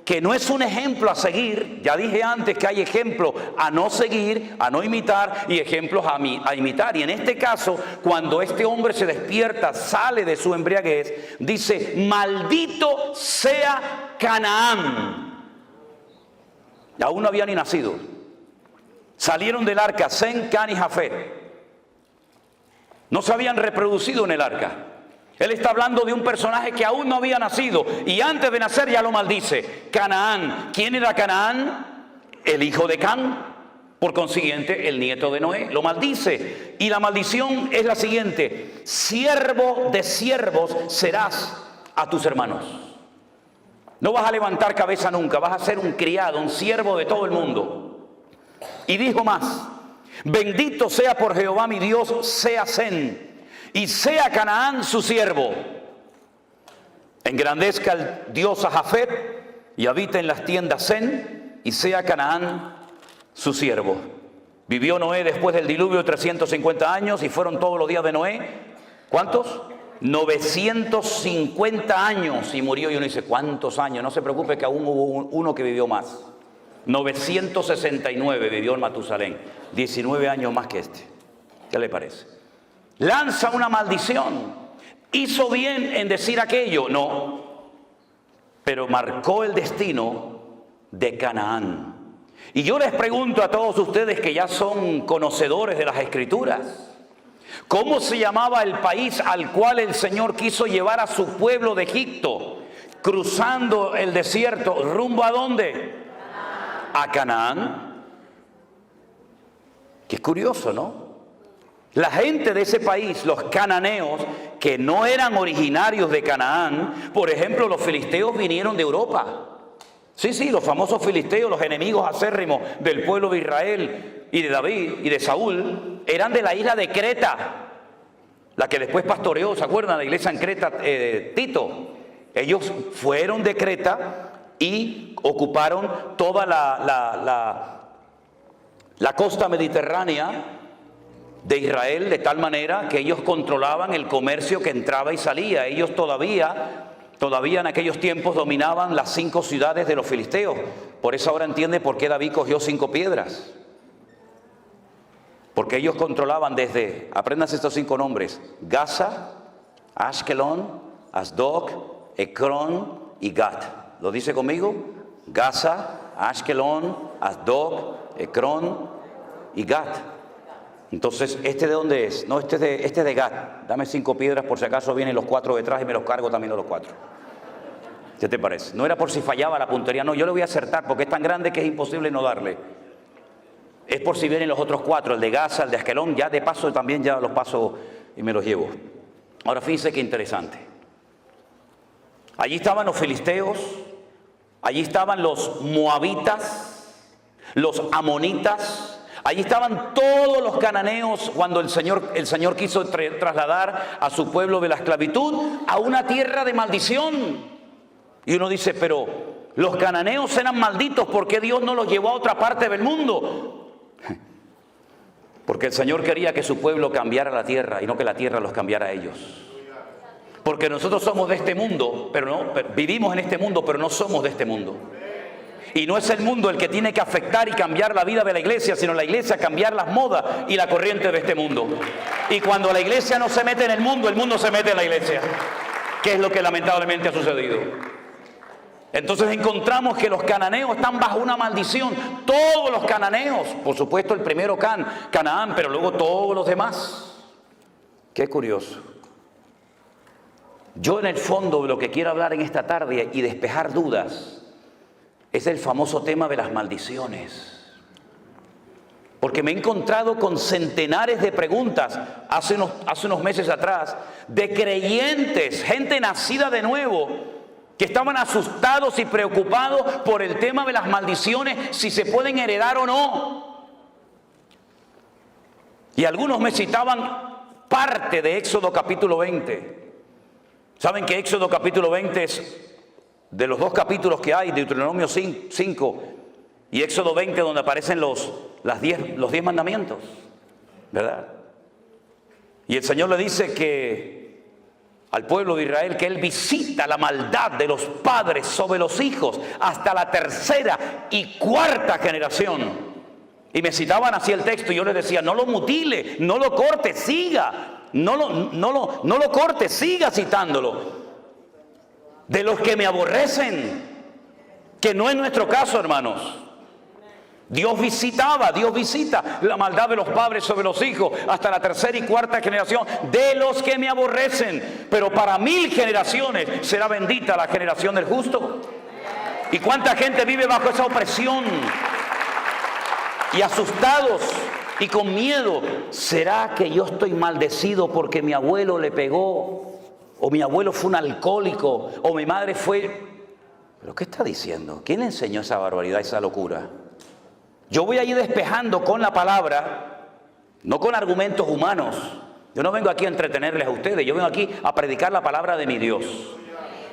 que no es un ejemplo a seguir. Ya dije antes que hay ejemplos a no seguir, a no imitar y ejemplos a imitar. Y en este caso, cuando este hombre se despierta, sale de su embriaguez, dice, maldito sea Canaán. Aún no había ni nacido. Salieron del arca Sem, Can y Jafet. No se habían reproducido en el arca. Él está hablando de un personaje que aún no había nacido y antes de nacer ya lo maldice. Canaán. ¿Quién era Canaán? El hijo de Can. Por consiguiente, el nieto de Noé. Lo maldice. Y la maldición es la siguiente. Siervo de siervos serás a tus hermanos. No vas a levantar cabeza nunca. Vas a ser un criado, un siervo de todo el mundo. Y dijo más. Bendito sea por Jehová mi Dios, sea Sem. Y sea Canaán su siervo. Engrandezca el Dios a Jafet y habita en las tiendas Sem, y sea Canaán su siervo. Vivió Noé después del diluvio 350 años y fueron todos los días de Noé. ¿Cuántos? 950 años y murió. Y uno dice, ¿cuántos años? No se preocupe que aún hubo uno que vivió más. 969 vivió en Matusalén. 19 años más que este. ¿Qué le parece? Lanza una maldición. ¿Hizo bien en decir aquello? No. Pero marcó el destino de Canaán. Y yo les pregunto a todos ustedes que ya son conocedores de las Escrituras, ¿cómo se llamaba el país al cual el Señor quiso llevar a su pueblo de Egipto, cruzando el desierto, rumbo a dónde? A Canaán. Qué curioso, ¿no? La gente de ese país, los cananeos, que no eran originarios de Canaán, por ejemplo, los filisteos vinieron de Europa. Sí, los famosos filisteos, los enemigos acérrimos del pueblo de Israel y de David y de Saúl, eran de la isla de Creta, la que después pastoreó, ¿se acuerdan? La iglesia en Creta, Tito. Ellos fueron de Creta y ocuparon toda la costa mediterránea de Israel, de tal manera que ellos controlaban el comercio que entraba y salía. Ellos todavía en aquellos tiempos dominaban las 5 ciudades de los filisteos. Por eso ahora entiende por qué David cogió 5 piedras. Porque ellos controlaban desde, apréndanse estos 5 nombres: Gaza, Ashkelon, Asdod, Ecrón, y Gat. ¿Lo dice conmigo? Gaza, Ashkelon, Asdod, Ecrón y Gat. Entonces, ¿este de dónde es? No, este es de Gat. Dame 5 piedras por si acaso vienen los 4 detrás y me los cargo también a los 4. ¿Qué te parece? No era por si fallaba la puntería, no, yo le voy a acertar porque es tan grande que es imposible no darle. Es por si vienen los otros 4, el de Gaza, el de Ashkelon, ya de paso también ya los paso y me los llevo. Ahora fíjense qué interesante. Allí estaban los filisteos, allí estaban los moabitas, los amonitas, allí estaban todos los cananeos cuando el Señor quiso trasladar a su pueblo de la esclavitud a una tierra de maldición. Y uno dice, pero los cananeos eran malditos, ¿por qué Dios no los llevó a otra parte del mundo? Porque el Señor quería que su pueblo cambiara la tierra y no que la tierra los cambiara a ellos. Porque nosotros somos de este mundo, vivimos en este mundo, pero no somos de este mundo. Y no es el mundo el que tiene que afectar y cambiar la vida de la iglesia, sino la iglesia cambiar las modas y la corriente de este mundo. Y cuando la iglesia no se mete en el mundo se mete en la iglesia. Que es lo que lamentablemente ha sucedido. Entonces encontramos que los cananeos están bajo una maldición. Todos los cananeos, por supuesto el primero Canaán, pero luego todos los demás. Qué curioso. Yo en el fondo de lo que quiero hablar en esta tarde y despejar dudas es el famoso tema de las maldiciones. Porque me he encontrado con centenares de preguntas hace unos meses atrás de creyentes, gente nacida de nuevo, que estaban asustados y preocupados por el tema de las maldiciones, si se pueden heredar o no. Y algunos me citaban parte de Éxodo capítulo 20. ¿Saben que Éxodo capítulo 20 es de los 2 capítulos que hay, Deuteronomio 5 y Éxodo 20, donde aparecen los 10 mandamientos? ¿Verdad? Y el Señor le dice que al pueblo de Israel que Él visita la maldad de los padres sobre los hijos hasta la 3ª y 4ª generación. Y me citaban así el texto y yo les decía, no lo mutile, no lo corte, siga. No lo corte, siga citándolo. De los que me aborrecen, que no es nuestro caso, hermanos. Dios visita la maldad de los padres sobre los hijos hasta la 3ª y 4ª generación de los que me aborrecen. Pero para 1000 generaciones será bendita la generación del justo. ¿Y cuánta gente vive bajo esa opresión? Y asustados y con miedo. ¿Será que yo estoy maldecido porque mi abuelo le pegó? ¿O mi abuelo fue un alcohólico? ¿O mi madre fue...? ¿Pero qué está diciendo? ¿Quién le enseñó esa barbaridad, esa locura? Yo voy a ir despejando con la palabra, no con argumentos humanos. Yo no vengo aquí a entretenerles a ustedes, yo vengo aquí a predicar la palabra de mi Dios.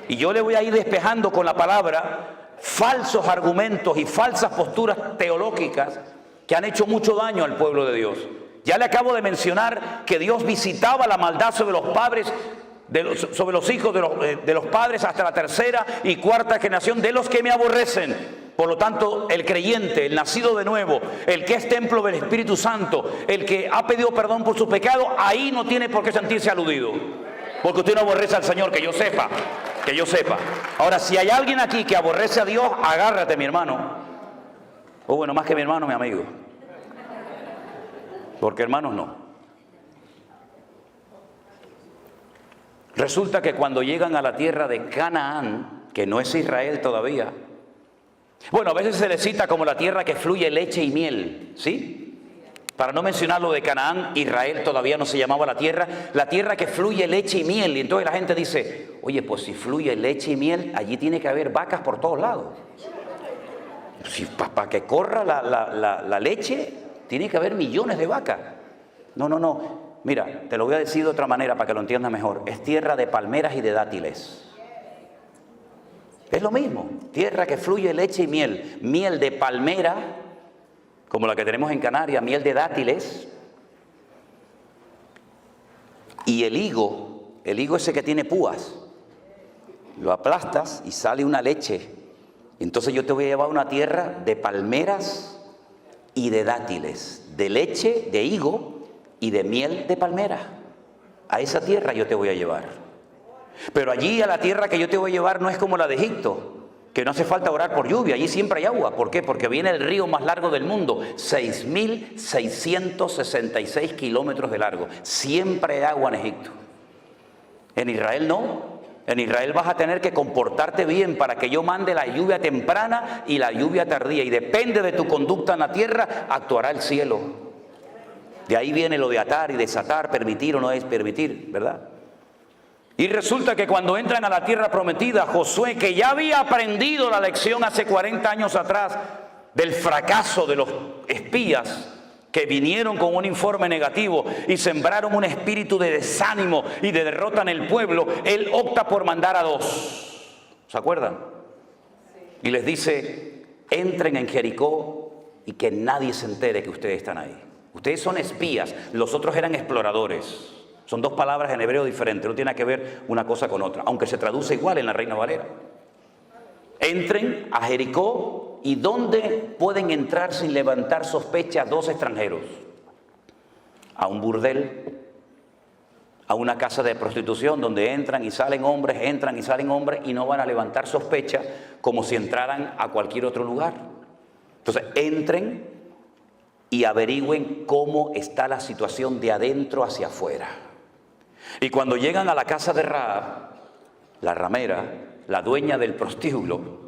Y yo le voy a ir despejando con la palabra falsos argumentos y falsas posturas teológicas que han hecho mucho daño al pueblo de Dios. Ya le acabo de mencionar que Dios visitaba la maldad sobre los padres, sobre los hijos de los padres hasta la 3ª y 4ª generación de los que me aborrecen. Por lo tanto, el creyente, el nacido de nuevo, el que es templo del Espíritu Santo, el que ha pedido perdón por su pecado, ahí no tiene por qué sentirse aludido. Porque usted no aborrece al Señor, que yo sepa. Ahora, si hay alguien aquí que aborrece a Dios, agárrate, mi hermano. O bueno, más que mi hermano, mi amigo. Porque hermanos no. Resulta que cuando llegan a la tierra de Canaán, que no es Israel todavía, bueno, a veces se le cita como la tierra que fluye leche y miel, ¿sí? Para no mencionar lo de Canaán, Israel todavía no se llamaba la tierra que fluye leche y miel. Y entonces la gente dice, oye, pues si fluye leche y miel, allí tiene que haber vacas por todos lados. Si para que corra la leche, tiene que haber millones de vacas. No. Mira, te lo voy a decir de otra manera para que lo entiendas mejor. Es tierra de palmeras y de dátiles. Es lo mismo. Tierra que fluye leche y miel. Miel de palmera, como la que tenemos en Canarias, miel de dátiles. Y el higo ese que tiene púas, lo aplastas y sale una leche. Entonces yo te voy a llevar a una tierra de palmeras y de dátiles, de leche, de higo y de miel de palmera. A esa tierra yo te voy a llevar. Pero allí a la tierra que yo te voy a llevar no es como la de Egipto, que no hace falta orar por lluvia, allí siempre hay agua. ¿Por qué? Porque viene el río más largo del mundo, 6.666 kilómetros de largo. Siempre hay agua en Egipto. En Israel no. En Israel vas a tener que comportarte bien para que yo mande la lluvia temprana y la lluvia tardía. Y depende de tu conducta en la tierra, actuará el cielo. De ahí viene lo de atar y desatar, permitir o no es permitir, ¿verdad? Y resulta que cuando entran a la tierra prometida, Josué, que ya había aprendido la lección hace 40 años atrás del fracaso de los espías, que vinieron con un informe negativo y sembraron un espíritu de desánimo y de derrota en el pueblo, él opta por mandar a 2. ¿Se acuerdan? Y les dice, entren en Jericó y que nadie se entere que ustedes están ahí. Ustedes son espías, los otros eran exploradores. Son 2 palabras en hebreo diferentes, no tiene que ver una cosa con otra, aunque se traduce igual en la Reina Valera. Entren a Jericó. ¿Y dónde pueden entrar sin levantar sospecha 2 extranjeros? A un burdel, a una casa de prostitución donde entran y salen hombres y no van a levantar sospecha como si entraran a cualquier otro lugar. Entonces, entren y averigüen cómo está la situación de adentro hacia afuera. Y cuando llegan a la casa de Rahab, la ramera, la dueña del prostíbulo,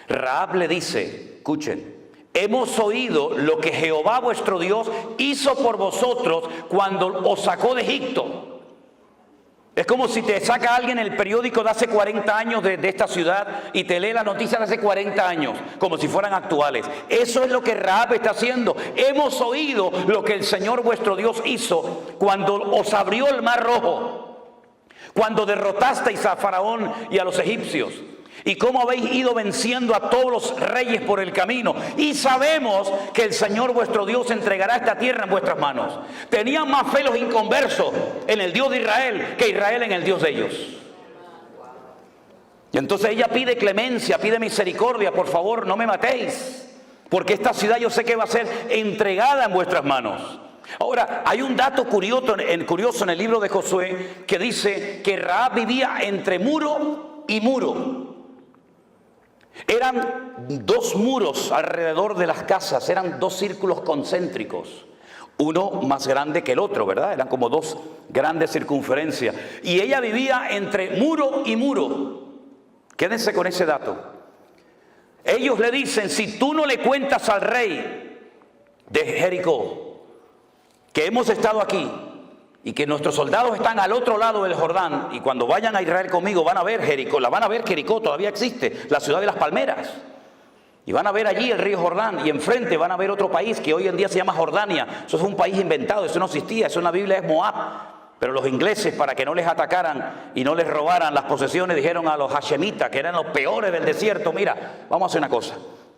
Rahab le dice, escuchen, hemos oído lo que Jehová vuestro Dios hizo por vosotros cuando os sacó de Egipto. Es como si te saca alguien el periódico de hace 40 años de esta ciudad y te lee la noticia de hace 40 años, como si fueran actuales. Eso es lo que Rahab está haciendo. Hemos oído lo que el Señor vuestro Dios hizo cuando os abrió el mar rojo, cuando derrotasteis a Faraón y a los egipcios, y cómo habéis ido venciendo a todos los reyes por el camino. Y sabemos que el Señor vuestro Dios entregará esta tierra en vuestras manos. Tenían más fe los inconversos en el Dios de Israel que Israel en el Dios de ellos. Y entonces ella pide clemencia, pide misericordia, por favor no me matéis, porque esta ciudad yo sé que va a ser entregada en vuestras manos. Ahora, hay un dato curioso en el libro de Josué que dice que Rahab vivía entre muro y muro. Eran 2 muros alrededor de las casas, eran 2 círculos concéntricos, uno más grande que el otro, ¿verdad? Eran como 2 grandes circunferencias. Y ella vivía entre muro y muro. Quédense con ese dato. Ellos le dicen, si tú no le cuentas al rey de Jericó que hemos estado aquí y que nuestros soldados están al otro lado del Jordán, y cuando vayan a Israel conmigo van a ver Jericó, Jericó todavía existe, la ciudad de las palmeras, y van a ver allí el río Jordán, y enfrente van a ver otro país que hoy en día se llama Jordania. Eso es un país inventado, eso no existía, eso en la Biblia es Moab. Pero los ingleses, para que no les atacaran y no les robaran las posesiones, dijeron a los hashemitas, que eran los peores del desierto, mira, vamos a hacer una cosa,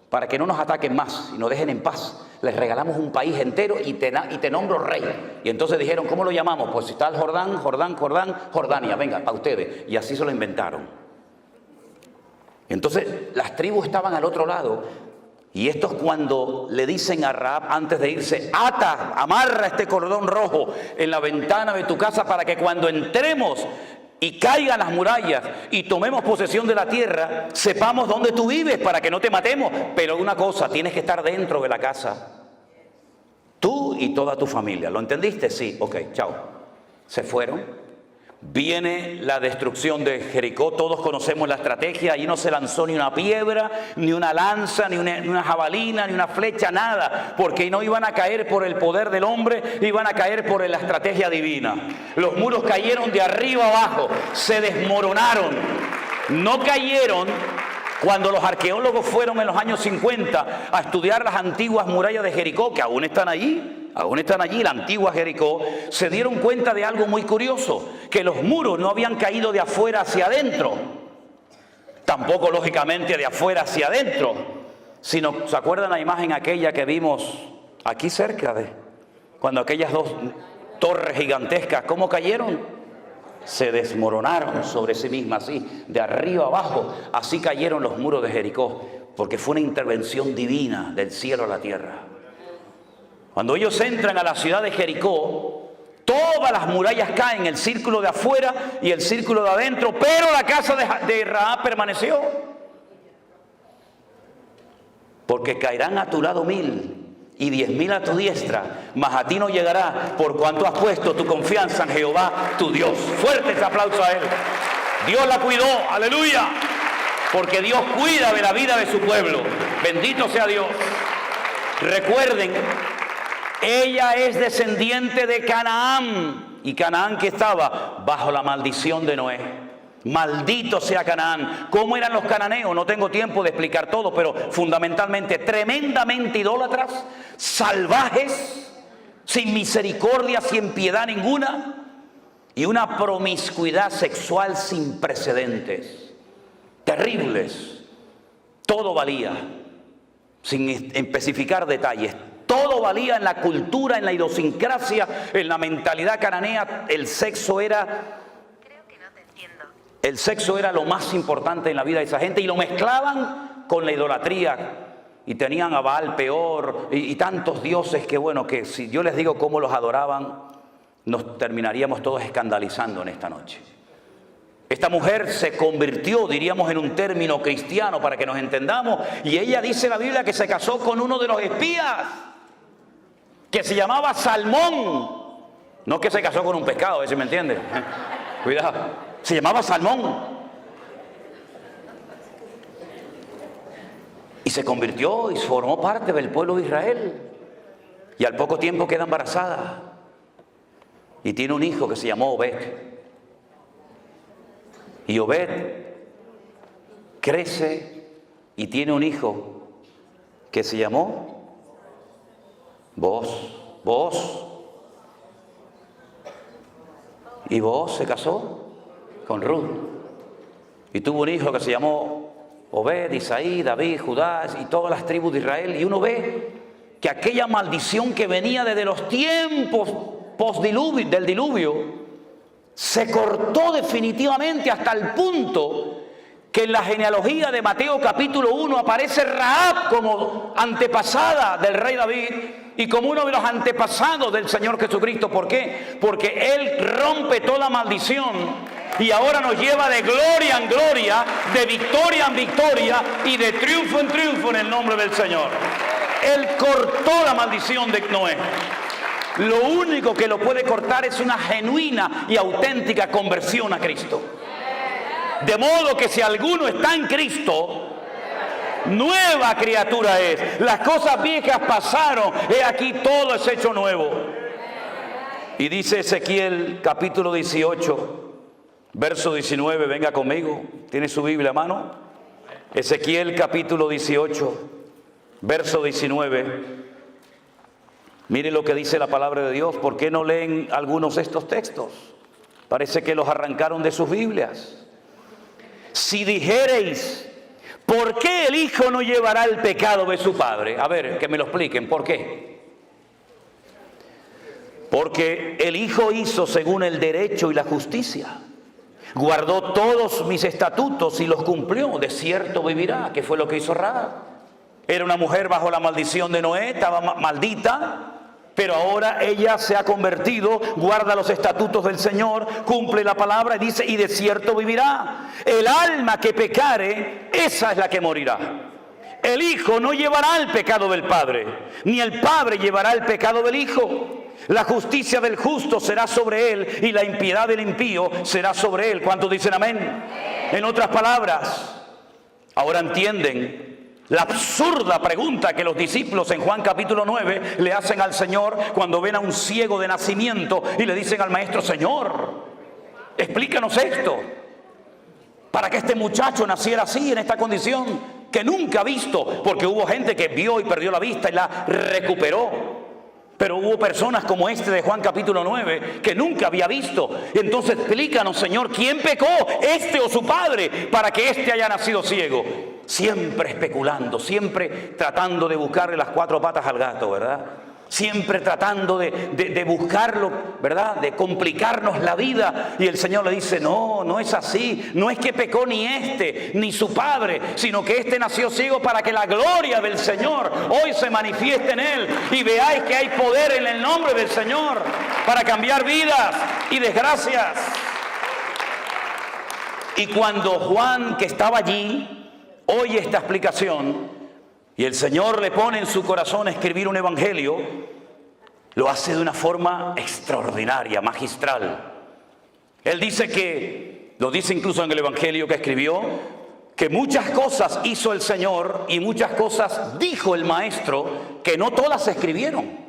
para que no nos ataquen más y nos dejen en paz, les regalamos un país entero y te nombro rey. Y entonces dijeron, ¿cómo lo llamamos? Pues si está el Jordania, venga, para ustedes. Y así se lo inventaron. Entonces las tribus estaban al otro lado, y estos cuando le dicen a Rahab antes de irse, amarra este cordón rojo en la ventana de tu casa para que cuando entremos y caigan las murallas y tomemos posesión de la tierra, sepamos dónde tú vives para que no te matemos. Pero una cosa, tienes que estar dentro de la casa, tú y toda tu familia. ¿Lo entendiste? Sí, ok, chao. Se fueron. Viene la destrucción de Jericó, todos conocemos la estrategia. Allí no se lanzó ni una piedra, ni una lanza, ni una jabalina, ni una flecha, nada, porque no iban a caer por el poder del hombre, iban a caer por la estrategia divina. Los muros cayeron de arriba abajo, se desmoronaron, no cayeron. Cuando los arqueólogos fueron en los años 50 a estudiar las antiguas murallas de Jericó, que aún están allí, la antigua Jericó, se dieron cuenta de algo muy curioso, que los muros no habían caído de afuera hacia adentro, tampoco lógicamente de afuera hacia adentro, sino, ¿se acuerdan la imagen aquella que vimos aquí cerca cuando aquellas 2 torres gigantescas, cómo cayeron? Se desmoronaron sobre sí mismas, así, de arriba abajo. Así cayeron los muros de Jericó, porque fue una intervención divina del cielo a la tierra. Cuando ellos entran a la ciudad de Jericó, Todas las murallas caen, el círculo de afuera y el círculo de adentro, pero la casa de Rahab permaneció. Porque caerán a tu lado 1000 y 10.000 a tu diestra, mas a ti no llegará, por cuanto has puesto tu confianza en Jehová tu Dios. Fuerte ese aplauso a él. Dios la cuidó, aleluya, porque Dios cuida de la vida de su pueblo. Bendito sea Dios. Recuerden, ella es descendiente de Canaán, y Canaán que estaba bajo la maldición de Noé. Maldito sea Canaán. ¿Cómo eran los cananeos? No tengo tiempo de explicar todo, pero fundamentalmente tremendamente idólatras, salvajes, sin misericordia, sin piedad ninguna, y una promiscuidad sexual sin precedentes. Terribles. Todo valía, sin especificar detalles. Todo valía en la cultura, en la idiosincrasia, en la mentalidad cananea. El sexo era lo más importante en la vida de esa gente, y lo mezclaban con la idolatría. Y tenían a Baal peor y tantos dioses que, bueno, que si yo les digo cómo los adoraban, nos terminaríamos todos escandalizando en esta noche. Esta mujer se convirtió, diríamos en un término cristiano para que nos entendamos, y ella dice en la Biblia que se casó con uno de los espías, que se llamaba Salmón. No que se casó con un pescado, a ver si me entiende. Cuidado, se llamaba Salmón. Y se convirtió y formó parte del pueblo de Israel. Y al poco tiempo queda embarazada. Y tiene un hijo que se llamó Obed. Y Obed crece y tiene un hijo que se llamó Booz. Y Booz se casó con Ruth. Y tuvo un hijo que se llamó Obed, Isaí, David, Judá y todas las tribus de Israel. Y uno ve que aquella maldición que venía desde los tiempos del diluvio se cortó definitivamente, hasta el punto que en la genealogía de Mateo capítulo 1 aparece Rahab como antepasada del rey David y como uno de los antepasados del Señor Jesucristo. ¿Por qué? Porque Él rompe toda maldición y ahora nos lleva de gloria en gloria, de victoria en victoria y de triunfo en triunfo en el nombre del Señor. Él cortó la maldición de Noé. Lo único que lo puede cortar es una genuina y auténtica conversión a Cristo. De modo que si alguno está en Cristo, nueva criatura es. Las cosas viejas pasaron, he aquí todo es hecho nuevo. Y dice Ezequiel capítulo 18, verso 19, venga conmigo, ¿tiene su Biblia a mano? Ezequiel capítulo 18, verso 19. Miren lo que dice la palabra de Dios. ¿Por qué no leen algunos de estos textos? Parece que los arrancaron de sus Biblias. Si dijereis, ¿por qué el hijo no llevará el pecado de su padre? A ver, que me lo expliquen. ¿Por qué? Porque el hijo hizo según el derecho y la justicia. Guardó todos mis estatutos y los cumplió. De cierto vivirá, que fue lo que hizo Rahab. Era una mujer bajo la maldición de Noé, estaba maldita. Pero ahora ella se ha convertido, guarda los estatutos del Señor, cumple la palabra y dice, y de cierto vivirá. El alma que pecare, esa es la que morirá. El hijo no llevará el pecado del padre, ni el padre llevará el pecado del hijo. La justicia del justo será sobre él y la impiedad del impío será sobre él. ¿Cuántos dicen amén? En otras palabras, ahora entienden la absurda pregunta que los discípulos en Juan capítulo 9 le hacen al Señor cuando ven a un ciego de nacimiento y le dicen al maestro: Señor, explícanos esto, para que este muchacho naciera así, en esta condición que nunca ha visto, porque hubo gente que vio y perdió la vista y la recuperó. Pero hubo personas como este de Juan capítulo 9 que nunca había visto. Entonces explícanos, Señor, ¿quién pecó, este o su padre, para que este haya nacido ciego? Siempre especulando, siempre tratando de buscarle las cuatro patas al gato, ¿verdad? Siempre tratando de buscarlo, ¿verdad? De complicarnos la vida. Y el Señor le dice: no, no es así. No es que pecó ni este, ni su padre, sino que este nació ciego para que la gloria del Señor hoy se manifieste en él. Y veáis que hay poder en el nombre del Señor. para cambiar vidas y desgracias. Y cuando Juan, que estaba allí, oye esta explicación y el Señor le pone en su corazón escribir un evangelio, lo hace de una forma extraordinaria, magistral. Él dice que, lo dice incluso en el evangelio que escribió, que muchas cosas hizo el Señor y muchas cosas dijo el Maestro que no todas se escribieron.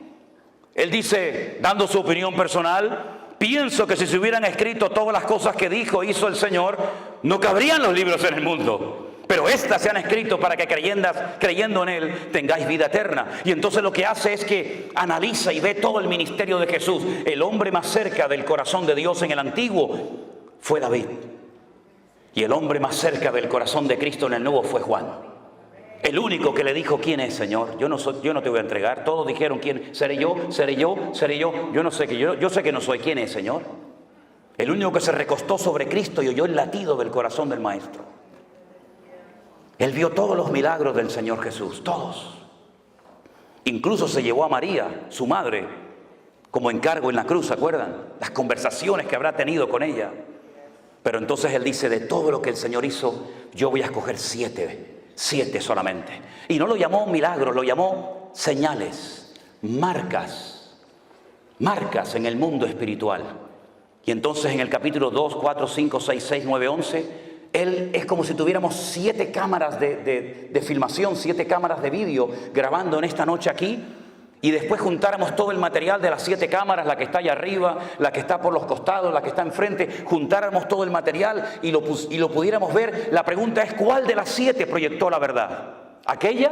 Él dice, dando su opinión personal, pienso que si se hubieran escrito todas las cosas que dijo, hizo el Señor, no cabrían los libros en el mundo. Pero estas se han escrito para que creyendo en Él tengáis vida eterna. Y entonces lo que hace es que analiza y ve todo el ministerio de Jesús. El hombre más cerca del corazón de Dios en el Antiguo fue David. Y el hombre más cerca del corazón de Cristo en el Nuevo fue Juan. El único que le dijo, ¿quién es, Señor? Yo no te voy a entregar. Todos dijeron, ¿quién? ¿Seré yo? ¿Seré yo? ¿Seré yo? Yo sé que no soy. ¿Quién es, Señor? El único que se recostó sobre Cristo y oyó el latido del corazón del Maestro. Él vio todos los milagros del Señor Jesús, todos. Incluso se llevó a María, su madre, como encargo en la cruz, ¿se acuerdan? Las conversaciones que habrá tenido con ella. Pero entonces él dice, de todo lo que el Señor hizo, yo voy a escoger 7 solamente. Y no lo llamó milagros, lo llamó señales, marcas en el mundo espiritual. Y entonces en el capítulo 2, 4, 5, 6, 6, 9, 11... Él es como si tuviéramos 7 cámaras de filmación, 7 cámaras de vídeo grabando en esta noche aquí, y después juntáramos todo el material de las 7 cámaras, la que está allá arriba, la que está por los costados, la que está enfrente, juntáramos todo el material y lo pudiéramos ver. La pregunta es, ¿cuál de las 7 proyectó la verdad? ¿Aquella?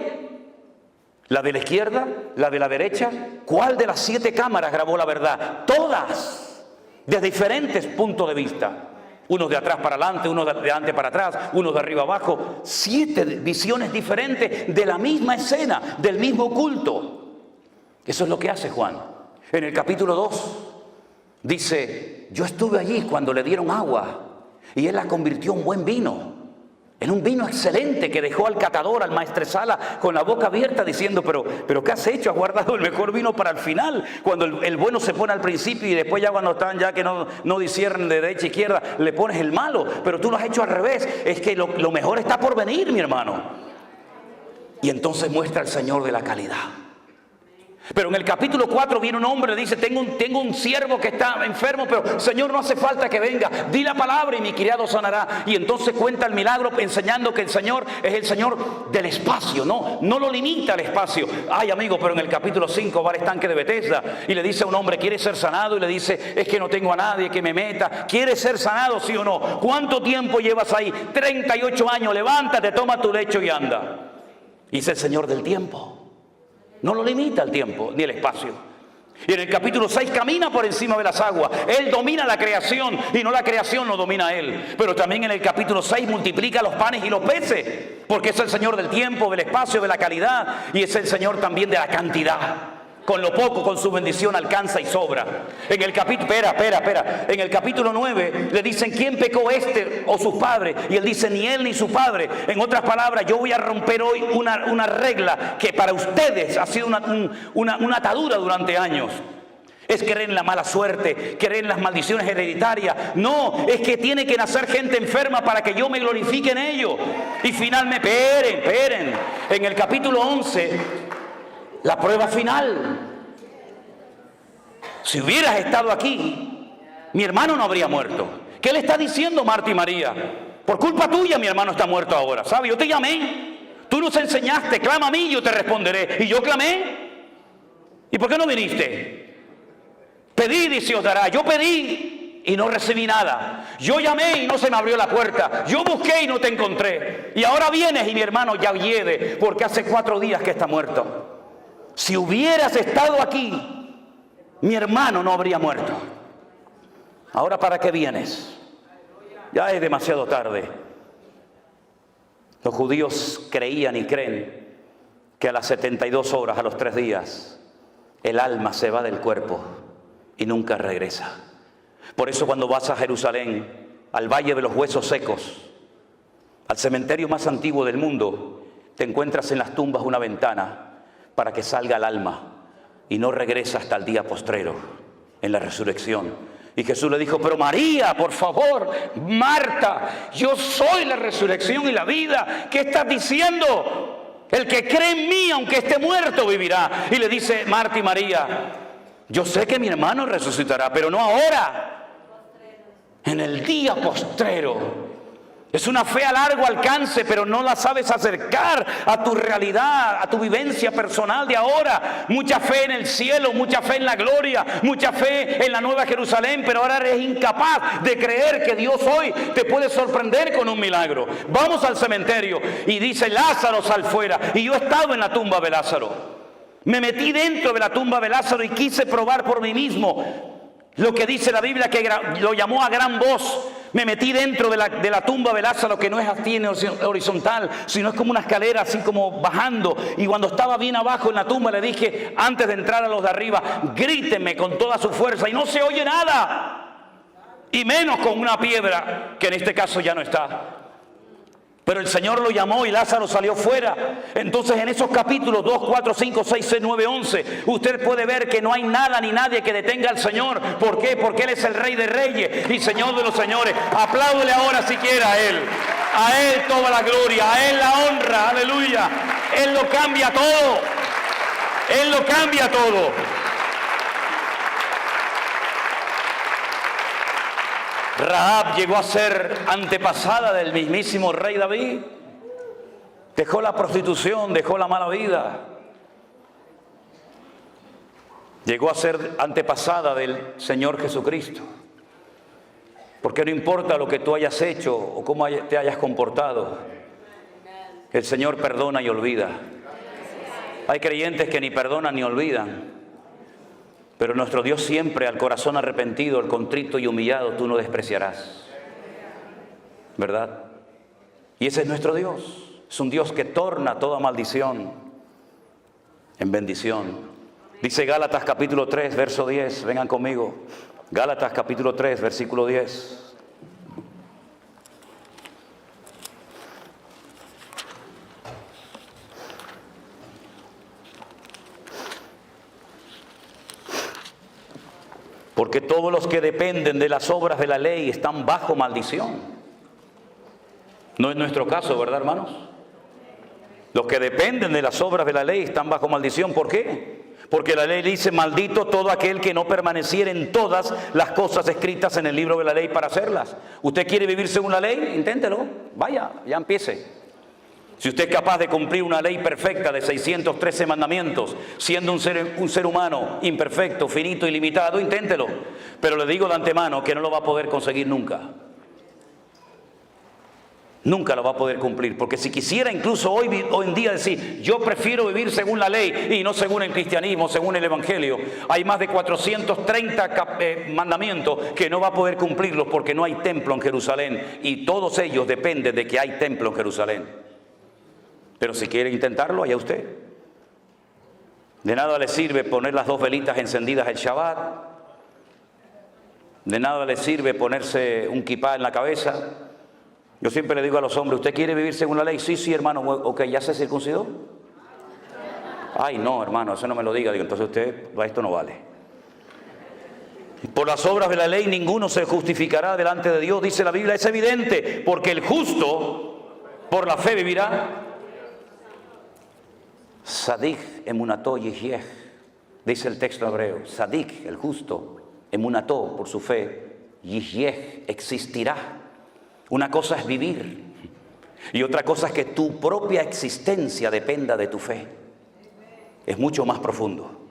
¿La de la izquierda? ¿La de la derecha? ¿Cuál de las 7 cámaras grabó la verdad? Todas, desde diferentes puntos de vista. Unos de atrás para adelante, unos de adelante para atrás, unos de arriba abajo. 7 visiones diferentes de la misma escena, del mismo culto. Eso es lo que hace Juan. En el capítulo 2 dice, yo estuve allí cuando le dieron agua y él la convirtió en buen vino. En un vino excelente que dejó al catador, al maestresala, con la boca abierta diciendo, pero ¿qué has hecho? Has guardado el mejor vino para el final, cuando el bueno se pone al principio y después ya cuando están ya que no disciernen de derecha a izquierda, le pones el malo, pero tú lo has hecho al revés. Es que lo mejor está por venir, mi hermano. Y entonces muestra el Señor de la calidad. Pero en el capítulo 4 viene un hombre y le dice, tengo un siervo que está enfermo, pero Señor, no hace falta que venga, di la palabra y mi criado sanará. Y entonces cuenta el milagro enseñando que el Señor es el Señor del espacio, no lo limita al espacio. Ay, amigo, pero en el capítulo 5 va al estanque de Betesda y le dice a un hombre, ¿quiere ser sanado? Y le dice, es que no tengo a nadie que me meta. ¿Quieres ser sanado, sí o no? ¿Cuánto tiempo llevas ahí? 38 años, levántate, toma tu lecho y anda. Y es el Señor del tiempo. No lo limita el tiempo ni el espacio. Y en el capítulo 6 camina por encima de las aguas. Él domina la creación y no la creación lo domina a él. Pero también en el capítulo 6 multiplica los panes y los peces. Porque es el Señor del tiempo, del espacio, de la calidad. Y es el Señor también de la cantidad. Con lo poco, con su bendición alcanza y sobra. En el capítulo, espera. En el capítulo 9 le dicen, ¿quién pecó este o sus padres? Y él dice, ni él ni su padre. En otras palabras, yo voy a romper hoy una regla que para ustedes ha sido una atadura durante años. Es creer en la mala suerte, creer en las maldiciones hereditarias. No, es que tiene que nacer gente enferma para que yo me glorifique en ello. Y finalmente, esperen. En el capítulo 11... la prueba final. Si hubieras estado aquí, mi hermano no habría muerto. ¿Qué le está diciendo Marta y María? Por culpa tuya mi hermano está muerto ahora. ¿Sabes? Yo te llamé. Tú nos enseñaste. Clama a mí y yo te responderé. Y yo clamé. ¿Y por qué no viniste? Pedid y se os dará. Yo pedí y no recibí nada. Yo llamé y no se me abrió la puerta. Yo busqué y no te encontré. Y ahora vienes y mi hermano ya hiede porque hace 4 días que está muerto. Si hubieras estado aquí, mi hermano no habría muerto. Ahora, ¿para qué vienes? Ya es demasiado tarde. Los judíos creían y creen que a las 72 horas, a los 3 días, el alma se va del cuerpo y nunca regresa. Por eso cuando vas a Jerusalén, al Valle de los Huesos Secos, al cementerio más antiguo del mundo, te encuentras en las tumbas una ventana para que salga el alma y no regresa hasta el día postrero. en la resurrección. Y Jesús le dijo, pero María, por favor, Marta, yo soy la resurrección y la vida. ¿Qué estás diciendo? El que cree en mí, aunque esté muerto, vivirá. Y le dice Marta y María, yo sé que mi hermano resucitará, pero no ahora, en el día postrero. Es una fe a largo alcance, pero no la sabes acercar a tu realidad, a tu vivencia personal de ahora. Mucha fe en el cielo, mucha fe en la gloria, mucha fe en la Nueva Jerusalén, pero ahora eres incapaz de creer que Dios hoy te puede sorprender con un milagro. Vamos al cementerio y dice, Lázaro, sal fuera. Y yo he estado en la tumba de Lázaro. Me metí dentro de la tumba de Lázaro y quise probar por mí mismo lo que dice la Biblia, que lo llamó a gran voz. Me metí dentro de la tumba de Lázaro, que no es así en horizontal, sino es como una escalera así como bajando. Y cuando estaba bien abajo en la tumba le dije, antes de entrar a los de arriba, grítenme con toda su fuerza. Y no se oye nada. Y menos con una piedra, que en este caso ya no está. Pero el Señor lo llamó y Lázaro salió fuera. Entonces en esos capítulos 2, 4, 5, 6, 6, 9, 11, usted puede ver que no hay nada ni nadie que detenga al Señor. ¿Por qué? Porque Él es el Rey de Reyes y Señor de los Señores. Apláudele ahora si quiere a Él. A Él toda la gloria, a Él la honra, aleluya. Él lo cambia todo. Él lo cambia todo. Rahab llegó a ser antepasada del mismísimo rey David. Dejó la prostitución, dejó la mala vida. Llegó a ser antepasada del Señor Jesucristo. Porque no importa lo que tú hayas hecho o cómo te hayas comportado, el Señor perdona y olvida. Hay creyentes que ni perdonan ni olvidan. Pero nuestro Dios siempre, al corazón arrepentido, al contrito y humillado, tú no despreciarás. ¿Verdad? Y ese es nuestro Dios. Es un Dios que torna toda maldición en bendición. Dice Gálatas capítulo 3, verso 10. Vengan conmigo. Gálatas capítulo 3, versículo 10. Porque todos los que dependen de las obras de la ley están bajo maldición. No es nuestro caso, ¿verdad, hermanos? Los que dependen de las obras de la ley están bajo maldición. ¿Por qué? Porque la ley dice, maldito todo aquel que no permaneciera en todas las cosas escritas en el libro de la ley para hacerlas. ¿Usted quiere vivir según la ley? Inténtelo. Vaya, ya empiece. Si usted es capaz de cumplir una ley perfecta de 613 mandamientos, siendo un ser humano imperfecto, finito y limitado, inténtelo. Pero le digo de antemano que no lo va a poder conseguir nunca. Nunca lo va a poder cumplir. Porque si quisiera incluso hoy en día decir, yo prefiero vivir según la ley y no según el cristianismo, según el evangelio, hay más de 430 mandamientos que no va a poder cumplirlos porque no hay templo en Jerusalén. Y todos ellos dependen de que hay templo en Jerusalén. Pero si quiere intentarlo, allá usted. De nada le sirve poner las 2 velitas encendidas el Shabbat. De nada le sirve ponerse un kipá en la cabeza. Yo siempre le digo a los hombres, ¿usted quiere vivir según la ley? Sí, hermano. Ok, ¿ya se circuncidó? Ay, no, hermano, eso no me lo diga. Digo, entonces usted, esto no vale. Por las obras de la ley ninguno se justificará delante de Dios, dice la Biblia. Es evidente, porque el justo por la fe vivirá. Sadik emunató yihyeh, dice el texto hebreo. Sadik, el justo, emunató por su fe, yihyeh, existirá. Una cosa es vivir y otra cosa es que tu propia existencia dependa de tu fe. Es mucho más profundo.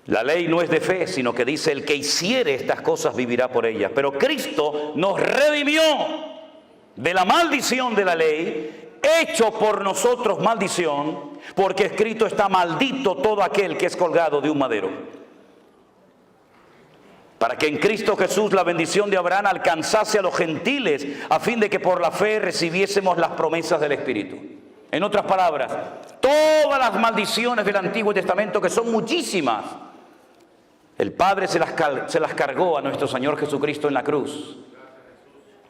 La ley no es de fe, sino que dice el que hiciere estas cosas vivirá por ellas. Pero Cristo nos redimió de la maldición de la ley, hecho por nosotros maldición, porque escrito está, maldito todo aquel que es colgado de un madero. Para que en Cristo Jesús la bendición de Abraham alcanzase a los gentiles, a fin de que por la fe recibiésemos las promesas del Espíritu. En otras palabras, todas las maldiciones del Antiguo Testamento, que son muchísimas, el Padre se las cargó a nuestro Señor Jesucristo en la cruz.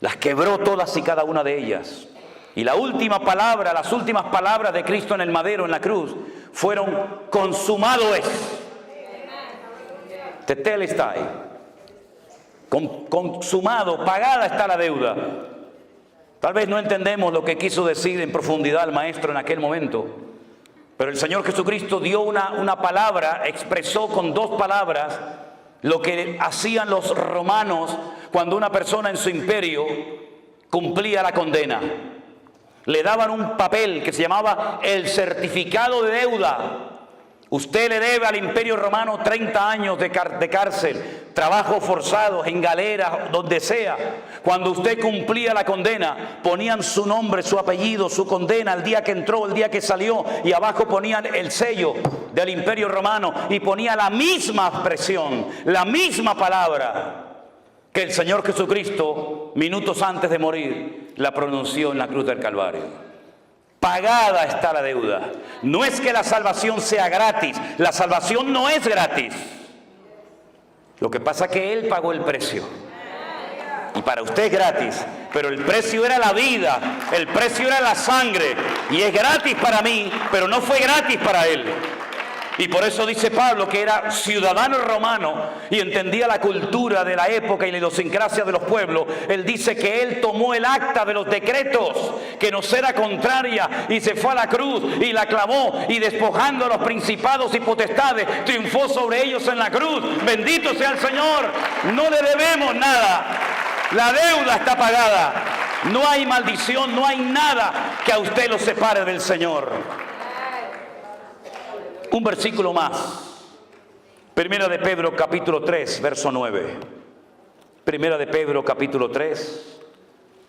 Las quebró todas y cada una de ellas. Y la última palabra, las últimas palabras de Cristo en el madero, en la cruz, fueron: consumado es. tetelestai. Consumado, pagada está la deuda. Tal vez no entendemos lo que quiso decir en profundidad el maestro en aquel momento, pero el Señor Jesucristo dio una palabra, expresó con 2 palabras lo que hacían los romanos cuando una persona en su imperio cumplía la condena. Le daban un papel que se llamaba el certificado de deuda. Usted le debe al Imperio Romano 30 años de cárcel, trabajos forzados, en galeras, donde sea. Cuando usted cumplía la condena, ponían su nombre, su apellido, su condena, el día que entró, el día que salió, y abajo ponían el sello del Imperio Romano y ponía la misma expresión, la misma palabra que el Señor Jesucristo, minutos antes de morir, la pronunció en la cruz del Calvario. Pagada está la deuda. No es que la salvación sea gratis. La salvación no es gratis. Lo que pasa es que Él pagó el precio. Y para usted es gratis. Pero el precio era la vida. El precio era la sangre. Y es gratis para mí, pero no fue gratis para Él. Y por eso dice Pablo que era ciudadano romano y entendía la cultura de la época y la idiosincrasia de los pueblos. Él dice que él tomó el acta de los decretos que nos era contraria y se fue a la cruz y la clavó, y despojando a los principados y potestades triunfó sobre ellos en la cruz. Bendito sea el Señor. No le debemos nada. La deuda está pagada. No hay maldición, no hay nada que a usted lo separe del Señor. Un versículo más. Primera de Pedro capítulo 3, verso 9. Primera de Pedro capítulo 3,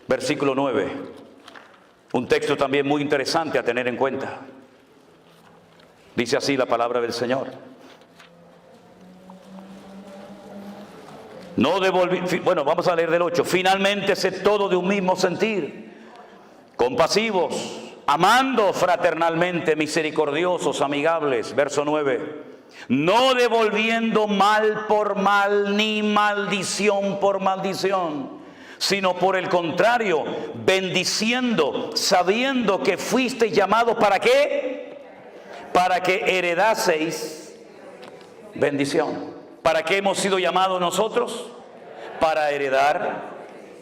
versículo 9. Un texto también muy interesante a tener en cuenta. Dice así la palabra del Señor. Bueno, vamos a leer del 8. Finalmente, sed todo de un mismo sentir, compasivos, amando fraternalmente, misericordiosos, amigables. Verso 9. No devolviendo mal por mal, ni maldición por maldición, sino por el contrario, bendiciendo, sabiendo que fuisteis llamados, ¿para qué? Para que heredaseis bendición. ¿Para qué hemos sido llamados nosotros? Para heredar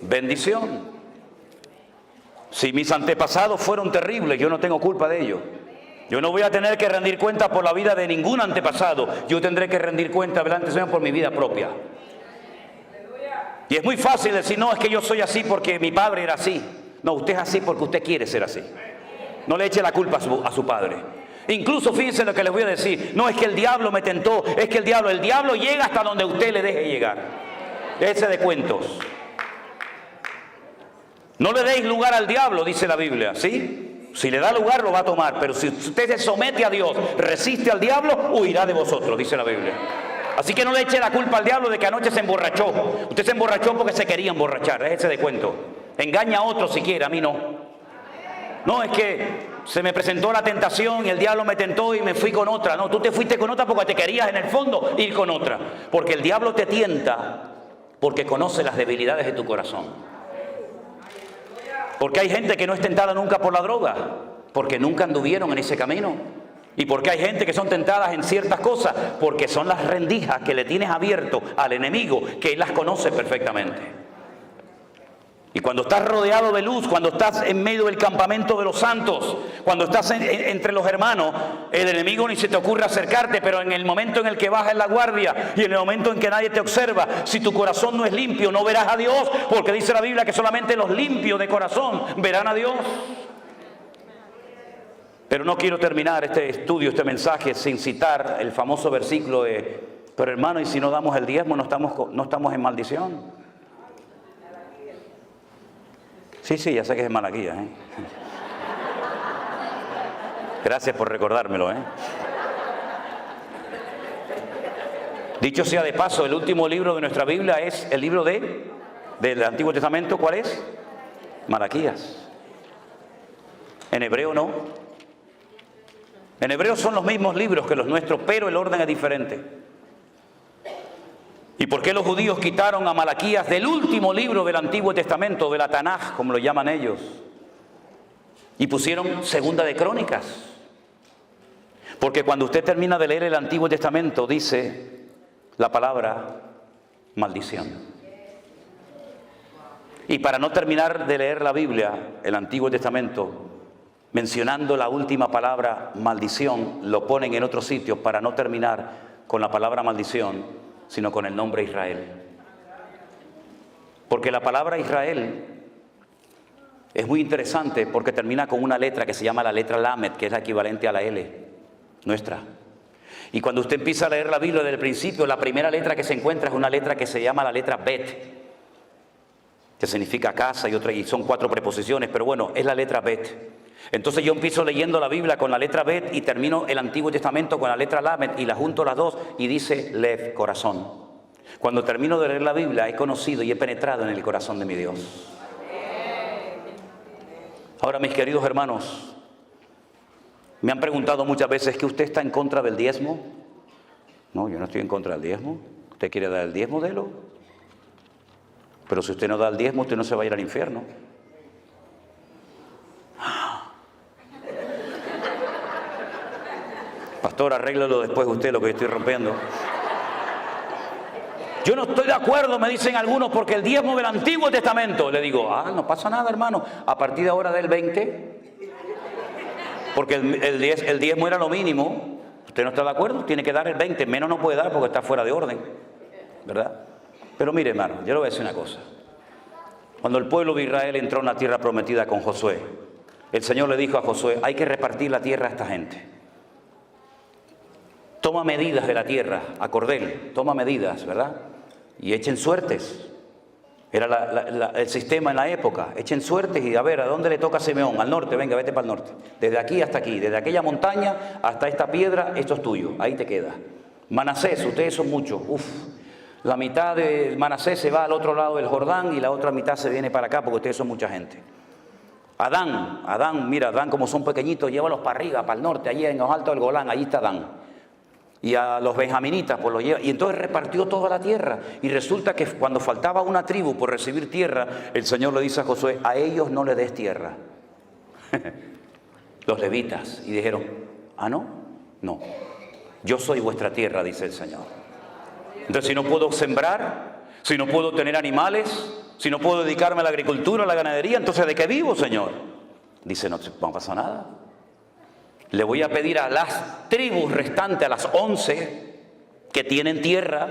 bendición. Si mis antepasados fueron terribles, yo no tengo culpa de ello. Yo no voy a tener que rendir cuenta por la vida de ningún antepasado. Yo tendré que rendir cuenta delante del Señor por mi vida propia. Y es muy fácil decir, no, es que yo soy así porque mi padre era así. No, usted es así porque usted quiere ser así. No le eche la culpa a su padre. Incluso fíjense lo que les voy a decir. No es que el diablo me tentó, es que el diablo llega hasta donde usted le deje llegar. Déjese de cuentos. No le deis lugar al diablo, dice la Biblia, ¿sí? Si le da lugar, lo va a tomar. Pero si usted se somete a Dios, resiste al diablo, huirá de vosotros, dice la Biblia. Así que no le eche la culpa al diablo de que anoche se emborrachó. Usted se emborrachó porque se quería emborrachar. Déjese de cuento. Engaña a otro si quiere, a mí no. No, es que se me presentó la tentación y el diablo me tentó y me fui con otra. No, tú te fuiste con otra porque te querías en el fondo ir con otra. Porque el diablo te tienta porque conoce las debilidades de tu corazón. Porque hay gente que no es tentada nunca por la droga, porque nunca anduvieron en ese camino. Y porque hay gente que son tentadas en ciertas cosas, porque son las rendijas que le tienes abierto al enemigo, que él las conoce perfectamente. Y cuando estás rodeado de luz, cuando estás en medio del campamento de los santos, cuando estás entre los hermanos, el enemigo ni se te ocurre acercarte, pero en el momento en el que bajas la guardia y en el momento en que nadie te observa, si tu corazón no es limpio, no verás a Dios, porque dice la Biblia que solamente los limpios de corazón verán a Dios. Pero no quiero terminar este estudio, este mensaje, sin citar el famoso versículo de, pero hermano, y si no damos el diezmo, no estamos en maldición. Sí, ya sé que es en Malaquías, ¿eh? Gracias por recordármelo, ¿eh? Dicho sea de paso, el último libro de nuestra Biblia es el libro del Antiguo Testamento. ¿Cuál es? Malaquías. En hebreo no. En hebreo son los mismos libros que los nuestros, pero el orden es diferente. ¿Y por qué los judíos quitaron a Malaquías del último libro del Antiguo Testamento, de la Tanaj, como lo llaman ellos? Y pusieron Segunda de Crónicas. Porque cuando usted termina de leer el Antiguo Testamento, dice, la palabra maldición. Y para no terminar de leer la Biblia, el Antiguo Testamento, mencionando la última palabra maldición, lo ponen en otro sitio para no terminar con la palabra maldición, sino con el nombre Israel. Porque la palabra Israel es muy interesante porque termina con una letra que se llama la letra Lamed, que es la equivalente a la L, nuestra. Y cuando usted empieza a leer la Biblia desde el principio, la primera letra que se encuentra es una letra que se llama la letra Bet, que significa casa y son 4 preposiciones, pero bueno, es la letra Bet. Entonces yo empiezo leyendo la Biblia con la letra Bet y termino el Antiguo Testamento con la letra Lamed y la junto las dos y dice Lev, corazón. Cuando termino de leer la Biblia he conocido y he penetrado en el corazón de mi Dios. Ahora, mis queridos hermanos, me han preguntado muchas veces que usted está en contra del diezmo. No, yo no estoy en contra del diezmo. ¿Usted quiere dar el diezmo? Délo. Pero si usted no da el diezmo, usted no se va a ir al infierno. Pastor, arréglalo después usted lo que yo estoy rompiendo. Yo no estoy de acuerdo, me dicen algunos, porque el diezmo del Antiguo Testamento. Le digo, no pasa nada, hermano. A partir de ahora del 20, porque el diezmo era lo mínimo. ¿Usted no está de acuerdo? Tiene que dar el 20, menos no puede dar porque está fuera de orden, ¿verdad? Pero mire, hermano, yo le voy a decir una cosa. Cuando el pueblo de Israel entró en la tierra prometida con Josué, el Señor le dijo a Josué, hay que repartir la tierra a esta gente. Toma medidas de la tierra, a cordel, toma medidas, ¿verdad? Y echen suertes. Era el sistema en la época. Echen suertes y a ver, ¿a dónde le toca a Simeón? Al norte, venga, vete para el norte. Desde aquí hasta aquí, desde aquella montaña hasta esta piedra, esto es tuyo, ahí te queda. Manasés, ustedes son muchos, La mitad de Manasés se va al otro lado del Jordán y la otra mitad se viene para acá porque ustedes son mucha gente. Adán, mira, Adán como son pequeñitos, llévalos para arriba, para el norte, allí en los altos del Golán, allí está Adán. Y a los benjaminitas, pues los lleva. Y entonces repartió toda la tierra. Y resulta que cuando faltaba una tribu por recibir tierra, el Señor le dice a Josué, a ellos no le des tierra. Los levitas. Y dijeron, ¿no? No. Yo soy vuestra tierra, dice el Señor. Entonces, si no puedo sembrar, si no puedo tener animales, si no puedo dedicarme a la agricultura, a la ganadería, entonces ¿de qué vivo, Señor? Dice, no pasa nada. Le voy a pedir a las tribus restantes, a las 11 que tienen tierra,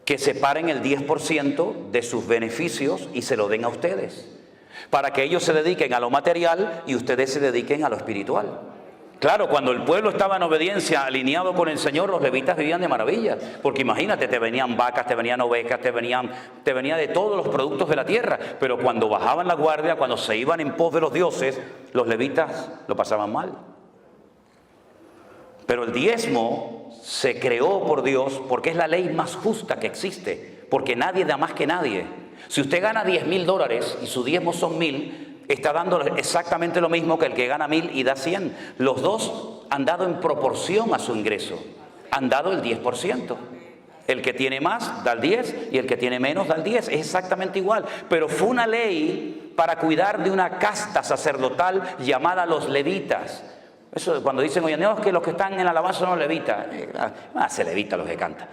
que separen el 10% de sus beneficios y se lo den a ustedes, para que ellos se dediquen a lo material y ustedes se dediquen a lo espiritual. Claro, cuando el pueblo estaba en obediencia, alineado con el Señor, los levitas vivían de maravilla, porque imagínate, te venían vacas, te venían ovejas, te venía de todos los productos de la tierra, pero cuando bajaban la guardia, cuando se iban en pos de los dioses, los levitas lo pasaban mal. Pero el diezmo se creó por Dios porque es la ley más justa que existe, porque nadie da más que nadie. Si usted gana $10,000 y su diezmo son 1,000, está dando exactamente lo mismo que el que gana 1,000 y da 100. Los dos han dado en proporción a su ingreso. Han dado el 10%. El que tiene más da el 10 y el que tiene menos da el 10. Es exactamente igual. Pero fue una ley para cuidar de una casta sacerdotal llamada los levitas. Eso cuando dicen, oye, no, es que los que están en la alabanza son los levitas. Se levita los que cantan.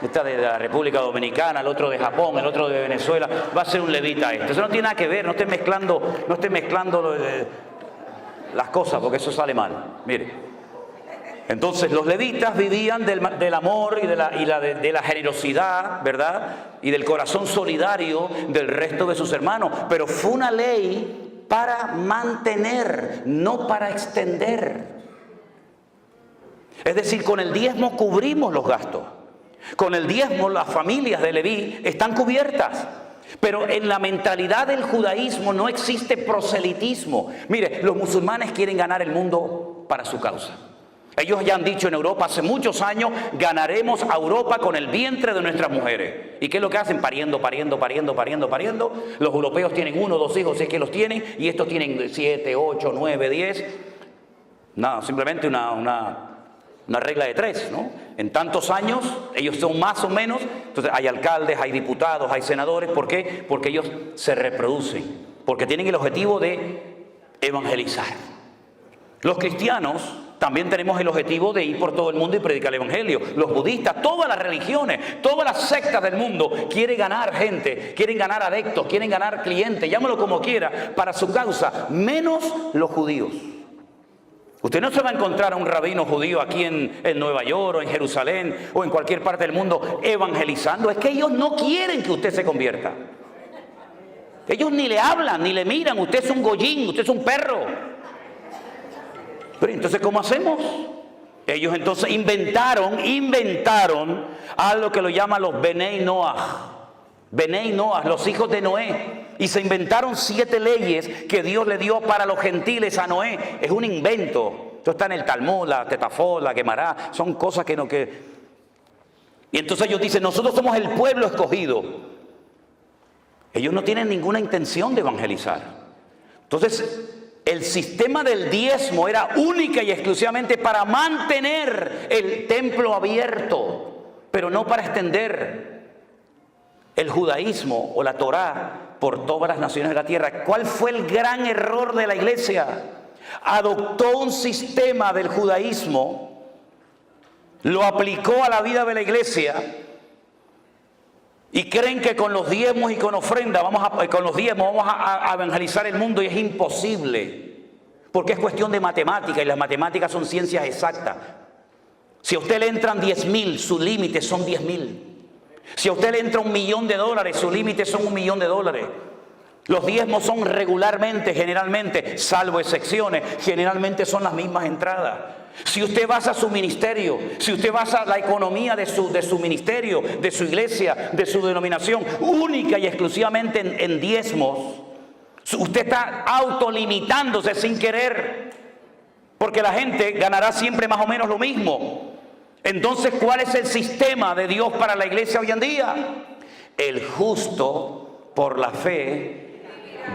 Está de la República Dominicana, el otro de Japón, el otro de Venezuela, va a ser un levita esto. Eso no tiene nada que ver, no esté mezclando las cosas, porque eso sale mal. Mire, entonces los levitas vivían del amor y de la generosidad, ¿verdad? Y del corazón solidario del resto de sus hermanos. Pero fue una ley para mantener, no para extender. Es decir, con el diezmo cubrimos los gastos. Con el diezmo las familias de Leví están cubiertas. Pero en la mentalidad del judaísmo no existe proselitismo. Mire, los musulmanes quieren ganar el mundo para su causa. Ellos ya han dicho en Europa hace muchos años, ganaremos a Europa con el vientre de nuestras mujeres. ¿Y qué es lo que hacen? Pariendo. Los europeos tienen 1 o 2 hijos, si es que los tienen, y estos tienen 7, 8, 9, 10. Nada, simplemente una regla de 3, ¿no? En tantos años, ellos son más o menos, entonces hay alcaldes, hay diputados, hay senadores. ¿Por qué? Porque ellos se reproducen, porque tienen el objetivo de evangelizar. Los cristianos también tenemos el objetivo de ir por todo el mundo y predicar el evangelio. Los budistas, todas las religiones, todas las sectas del mundo quieren ganar gente, quieren ganar adeptos, quieren ganar clientes, llámalo como quiera, para su causa, menos los judíos. Usted no se va a encontrar a un rabino judío aquí en Nueva York o en Jerusalén o en cualquier parte del mundo evangelizando. Es que ellos no quieren que usted se convierta. Ellos ni le hablan, ni le miran. Usted es un goyín, usted es un perro. Pero entonces, ¿cómo hacemos? Ellos entonces inventaron algo que lo llaman los Benei Noah. Benei Noah, los hijos de Noé. Y se inventaron 7 leyes que Dios le dio para los gentiles a Noé. Es un invento. Esto está en el Talmud, la Tetafot, la Gemara. Son cosas que no... Y entonces ellos dicen, nosotros somos el pueblo escogido. Ellos no tienen ninguna intención de evangelizar. Entonces, el sistema del diezmo era única y exclusivamente para mantener el templo abierto, pero no para extender el judaísmo o la Torá por todas las naciones de la tierra. ¿Cuál fue el gran error de la iglesia? Adoptó un sistema del judaísmo, lo aplicó a la vida de la iglesia y creen que con los diezmos y con ofrenda vamos a evangelizar el mundo, y es imposible, porque es cuestión de matemática y las matemáticas son ciencias exactas. Si a usted le entran 10,000, su límite son 10,000. Si a usted le entra $1.000.000, su límite son $1.000.000. Los diezmos son regularmente, generalmente, salvo excepciones, generalmente son las mismas entradas. Si usted basa su ministerio, si usted basa la economía de su ministerio, de su iglesia, de su denominación, única y exclusivamente en diezmos, usted está autolimitándose sin querer, porque la gente ganará siempre más o menos lo mismo. Entonces, ¿cuál es el sistema de Dios para la iglesia hoy en día? El justo por la fe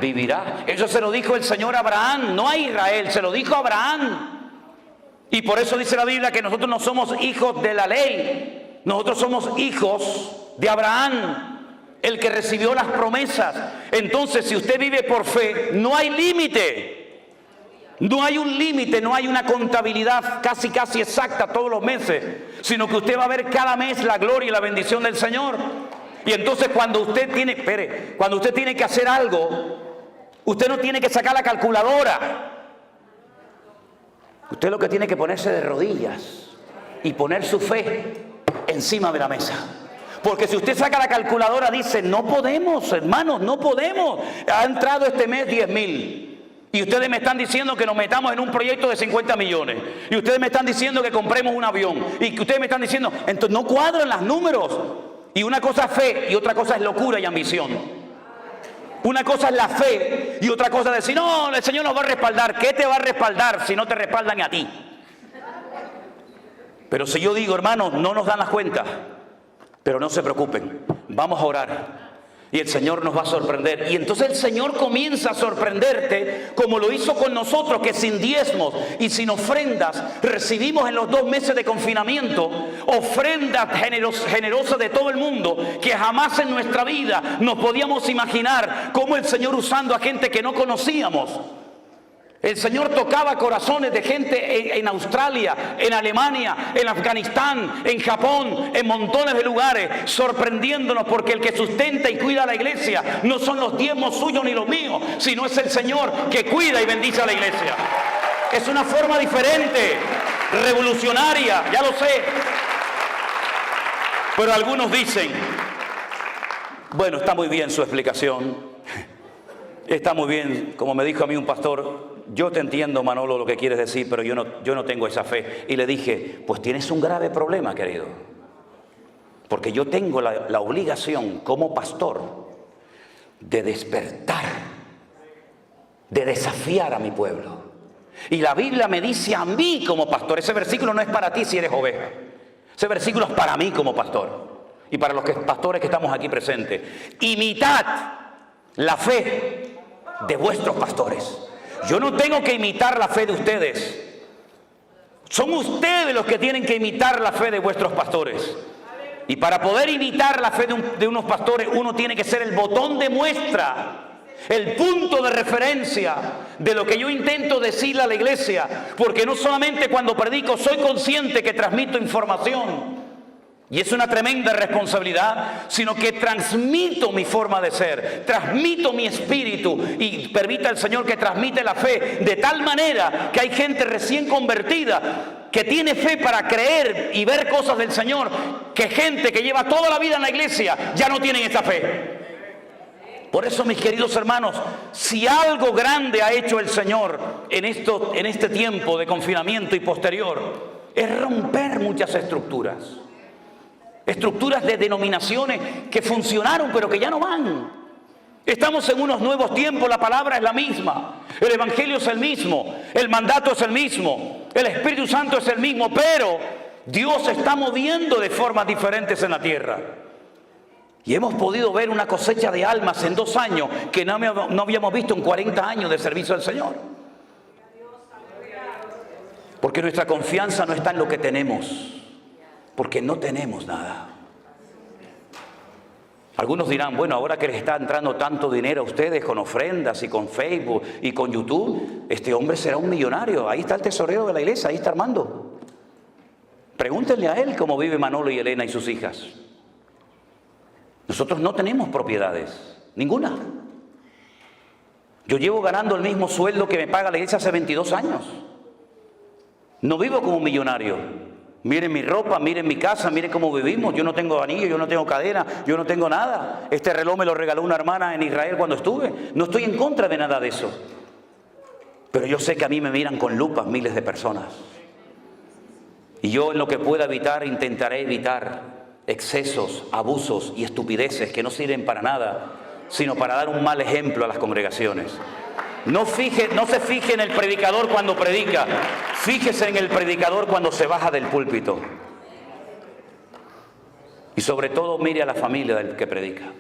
vivirá. Eso se lo dijo el Señor a Abraham, no a Israel, se lo dijo a Abraham. Y por eso dice la Biblia que nosotros no somos hijos de la ley, nosotros somos hijos de Abraham, el que recibió las promesas. Entonces, si usted vive por fe, no hay límite. No hay un límite, no hay una contabilidad casi exacta todos los meses, sino que usted va a ver cada mes la gloria y la bendición del Señor. Y entonces cuando usted tiene que hacer algo, usted no tiene que sacar la calculadora. Usted lo que tiene que ponerse de rodillas y poner su fe encima de la mesa. Porque si usted saca la calculadora, dice, no podemos, hermanos, no podemos. Ha entrado este mes 10,000. Y ustedes me están diciendo que nos metamos en un proyecto de 50 millones. Y ustedes me están diciendo que compremos un avión. Y que ustedes me están diciendo, entonces no cuadran los números. Y una cosa es fe y otra cosa es locura y ambición. Una cosa es la fe y otra cosa es decir, no, el Señor nos va a respaldar. ¿Qué te va a respaldar si no te respaldan a ti? Pero si yo digo, hermanos, no nos dan las cuentas, pero no se preocupen, vamos a orar. Y el Señor nos va a sorprender. Y entonces el Señor comienza a sorprenderte como lo hizo con nosotros, que sin diezmos y sin ofrendas recibimos en los 2 meses de confinamiento ofrendas generosas de todo el mundo, que jamás en nuestra vida nos podíamos imaginar cómo el Señor usando a gente que no conocíamos. El Señor tocaba corazones de gente en Australia, en Alemania, en Afganistán, en Japón, en montones de lugares, sorprendiéndonos, porque el que sustenta y cuida a la iglesia no son los diezmos suyos ni los míos, sino es el Señor que cuida y bendice a la iglesia. Es una forma diferente, revolucionaria, ya lo sé. Pero algunos dicen, bueno, está muy bien su explicación, está muy bien, como me dijo a mí un pastor, yo te entiendo, Manolo, lo que quieres decir, pero yo no tengo esa fe. Y le dije, pues tienes un grave problema, querido. Porque yo tengo la obligación como pastor de despertar, de desafiar a mi pueblo. Y la Biblia me dice a mí como pastor, ese versículo no es para ti si eres oveja. Ese versículo es para mí como pastor. Y para los pastores que estamos aquí presentes. Imitad la fe de vuestros pastores. Yo no tengo que imitar la fe de ustedes. Son ustedes los que tienen que imitar la fe de vuestros pastores. Y para poder imitar la fe de unos pastores, uno tiene que ser el botón de muestra el punto de referencia de lo que yo intento decirle a la iglesia, porque no solamente cuando predico soy consciente que transmito información, y es una tremenda responsabilidad, sino que transmito mi forma de ser, transmito mi espíritu, y permita el Señor que transmite la fe, de tal manera que hay gente recién convertida que tiene fe para creer y ver cosas del Señor, que gente que lleva toda la vida en la iglesia ya no tienen esa fe. Por eso, mis queridos hermanos, si algo grande ha hecho el Señor en este tiempo de confinamiento y posterior, es romper muchas estructuras. Estructuras de denominaciones que funcionaron pero que ya no van. Estamos en unos nuevos tiempos, la palabra es la misma, el evangelio es el mismo, el mandato es el mismo, el Espíritu Santo es el mismo, pero Dios se está moviendo de formas diferentes en la tierra. Y hemos podido ver una cosecha de almas en 2 años que no habíamos visto en 40 años de servicio al Señor. Porque nuestra confianza no está en lo que tenemos, porque no tenemos nada. Algunos dirán, bueno, ahora que les está entrando tanto dinero a ustedes con ofrendas y con Facebook y con YouTube, este hombre será un millonario. Ahí está el tesorero de la iglesia, ahí está Armando. Pregúntenle a él cómo vive Manolo y Elena y sus hijas. Nosotros no tenemos propiedades, ninguna. Yo llevo ganando el mismo sueldo que me paga la iglesia hace 22 años. No vivo como un millonario. Miren mi ropa, miren mi casa, miren cómo vivimos. Yo no tengo anillo, yo no tengo cadena, yo no tengo nada. Este reloj me lo regaló una hermana en Israel cuando estuve. No estoy en contra de nada de eso. Pero yo sé que a mí me miran con lupas miles de personas. Y yo en lo que pueda evitar, intentaré evitar excesos, abusos y estupideces que no sirven para nada, sino para dar un mal ejemplo a las congregaciones. No se fije en el predicador cuando predica, fíjese en el predicador cuando se baja del púlpito. Y sobre todo mire a la familia del que predica.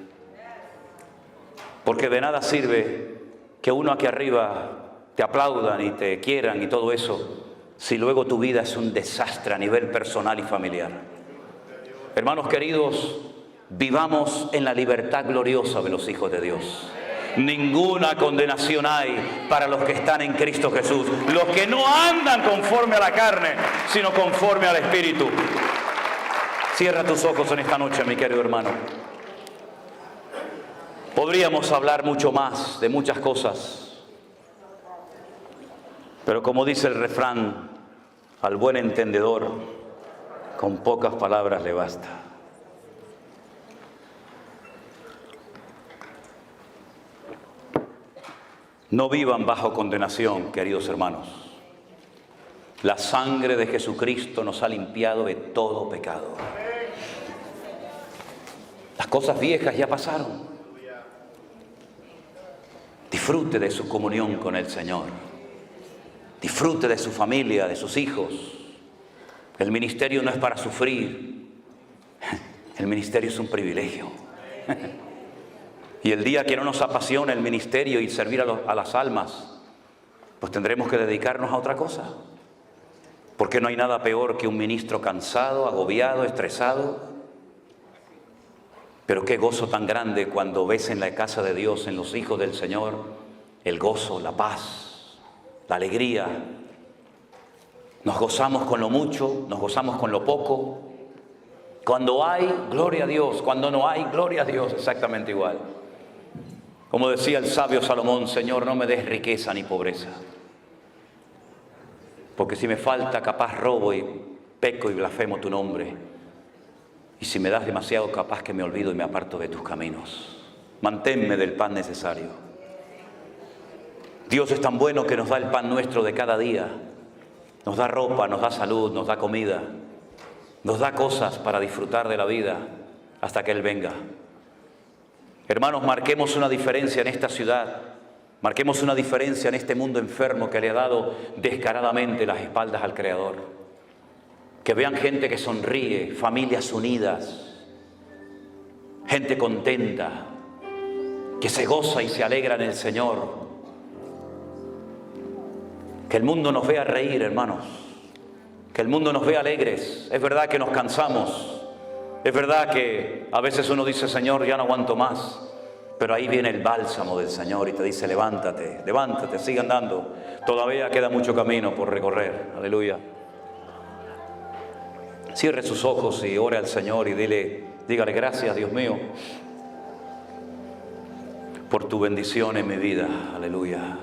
Porque de nada sirve que uno aquí arriba te aplaudan y te quieran y todo eso, si luego tu vida es un desastre a nivel personal y familiar. Hermanos queridos, vivamos en la libertad gloriosa de los hijos de Dios. Ninguna condenación hay para los que están en Cristo Jesús, los que no andan conforme a la carne, sino conforme al Espíritu. Cierra tus ojos en esta noche, mi querido hermano. Podríamos hablar mucho más de muchas cosas, pero como dice el refrán, al buen entendedor, con pocas palabras le basta. No vivan bajo condenación, queridos hermanos. La sangre de Jesucristo nos ha limpiado de todo pecado. Las cosas viejas ya pasaron. Disfrute de su comunión con el Señor. Disfrute de su familia, de sus hijos. El ministerio no es para sufrir. El ministerio es un privilegio. Y el día que no nos apasiona el ministerio y servir a las almas, pues tendremos que dedicarnos a otra cosa. Porque no hay nada peor que un ministro cansado, agobiado, estresado. Pero qué gozo tan grande cuando ves en la casa de Dios, en los hijos del Señor, el gozo, la paz, la alegría. Nos gozamos con lo mucho, nos gozamos con lo poco. Cuando hay, gloria a Dios. Cuando no hay, gloria a Dios. Exactamente igual. Como decía el sabio Salomón, Señor, no me des riqueza ni pobreza. Porque si me falta, capaz robo y peco y blasfemo tu nombre. Y si me das demasiado, capaz que me olvido y me aparto de tus caminos. Manténme del pan necesario. Dios es tan bueno que nos da el pan nuestro de cada día. Nos da ropa, nos da salud, nos da comida. Nos da cosas para disfrutar de la vida hasta que Él venga. Hermanos, marquemos una diferencia en esta ciudad. Marquemos una diferencia en este mundo enfermo que le ha dado descaradamente las espaldas al Creador. Que vean gente que sonríe, familias unidas, gente contenta, que se goza y se alegra en el Señor. Que el mundo nos vea reír, hermanos. Que el mundo nos vea alegres. Es verdad que nos cansamos. Es verdad que a veces uno dice, Señor, ya no aguanto más. Pero ahí viene el bálsamo del Señor y te dice, levántate, levántate, sigue andando. Todavía queda mucho camino por recorrer. Aleluya. Cierre sus ojos y ore al Señor y dígale, gracias, Dios mío, por tu bendición en mi vida. Aleluya.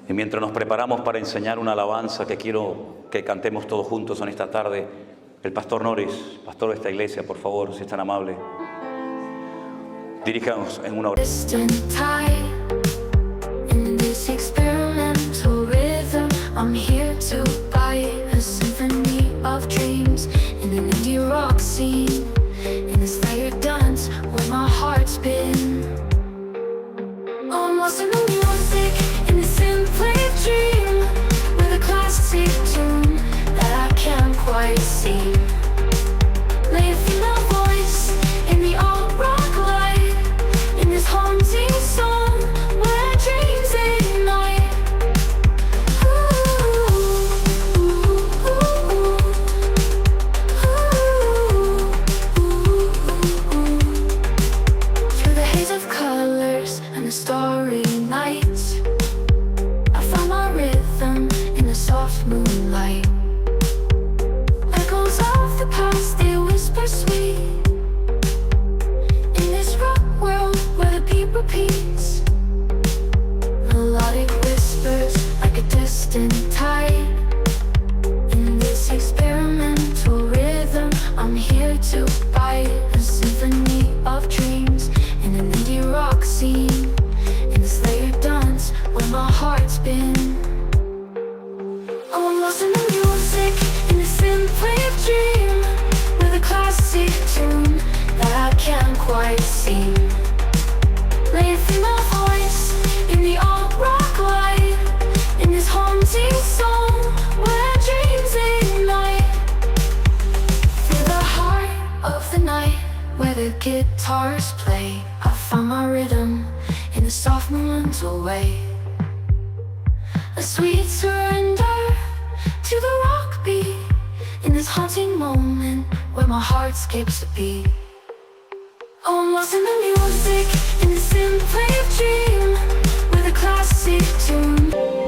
Y mientras nos preparamos para enseñar una alabanza que quiero que cantemos todos juntos en esta tarde, el pastor Norris, pastor de esta iglesia, por favor, si es tan amable, diríjanos en una oración. Guitars play, I found my rhythm in the soft moonlight way. A sweet surrender to the rock beat in this haunting moment where my heart skips a beat. Oh, I'm lost in the music, in the symphony of dream with a classic tune.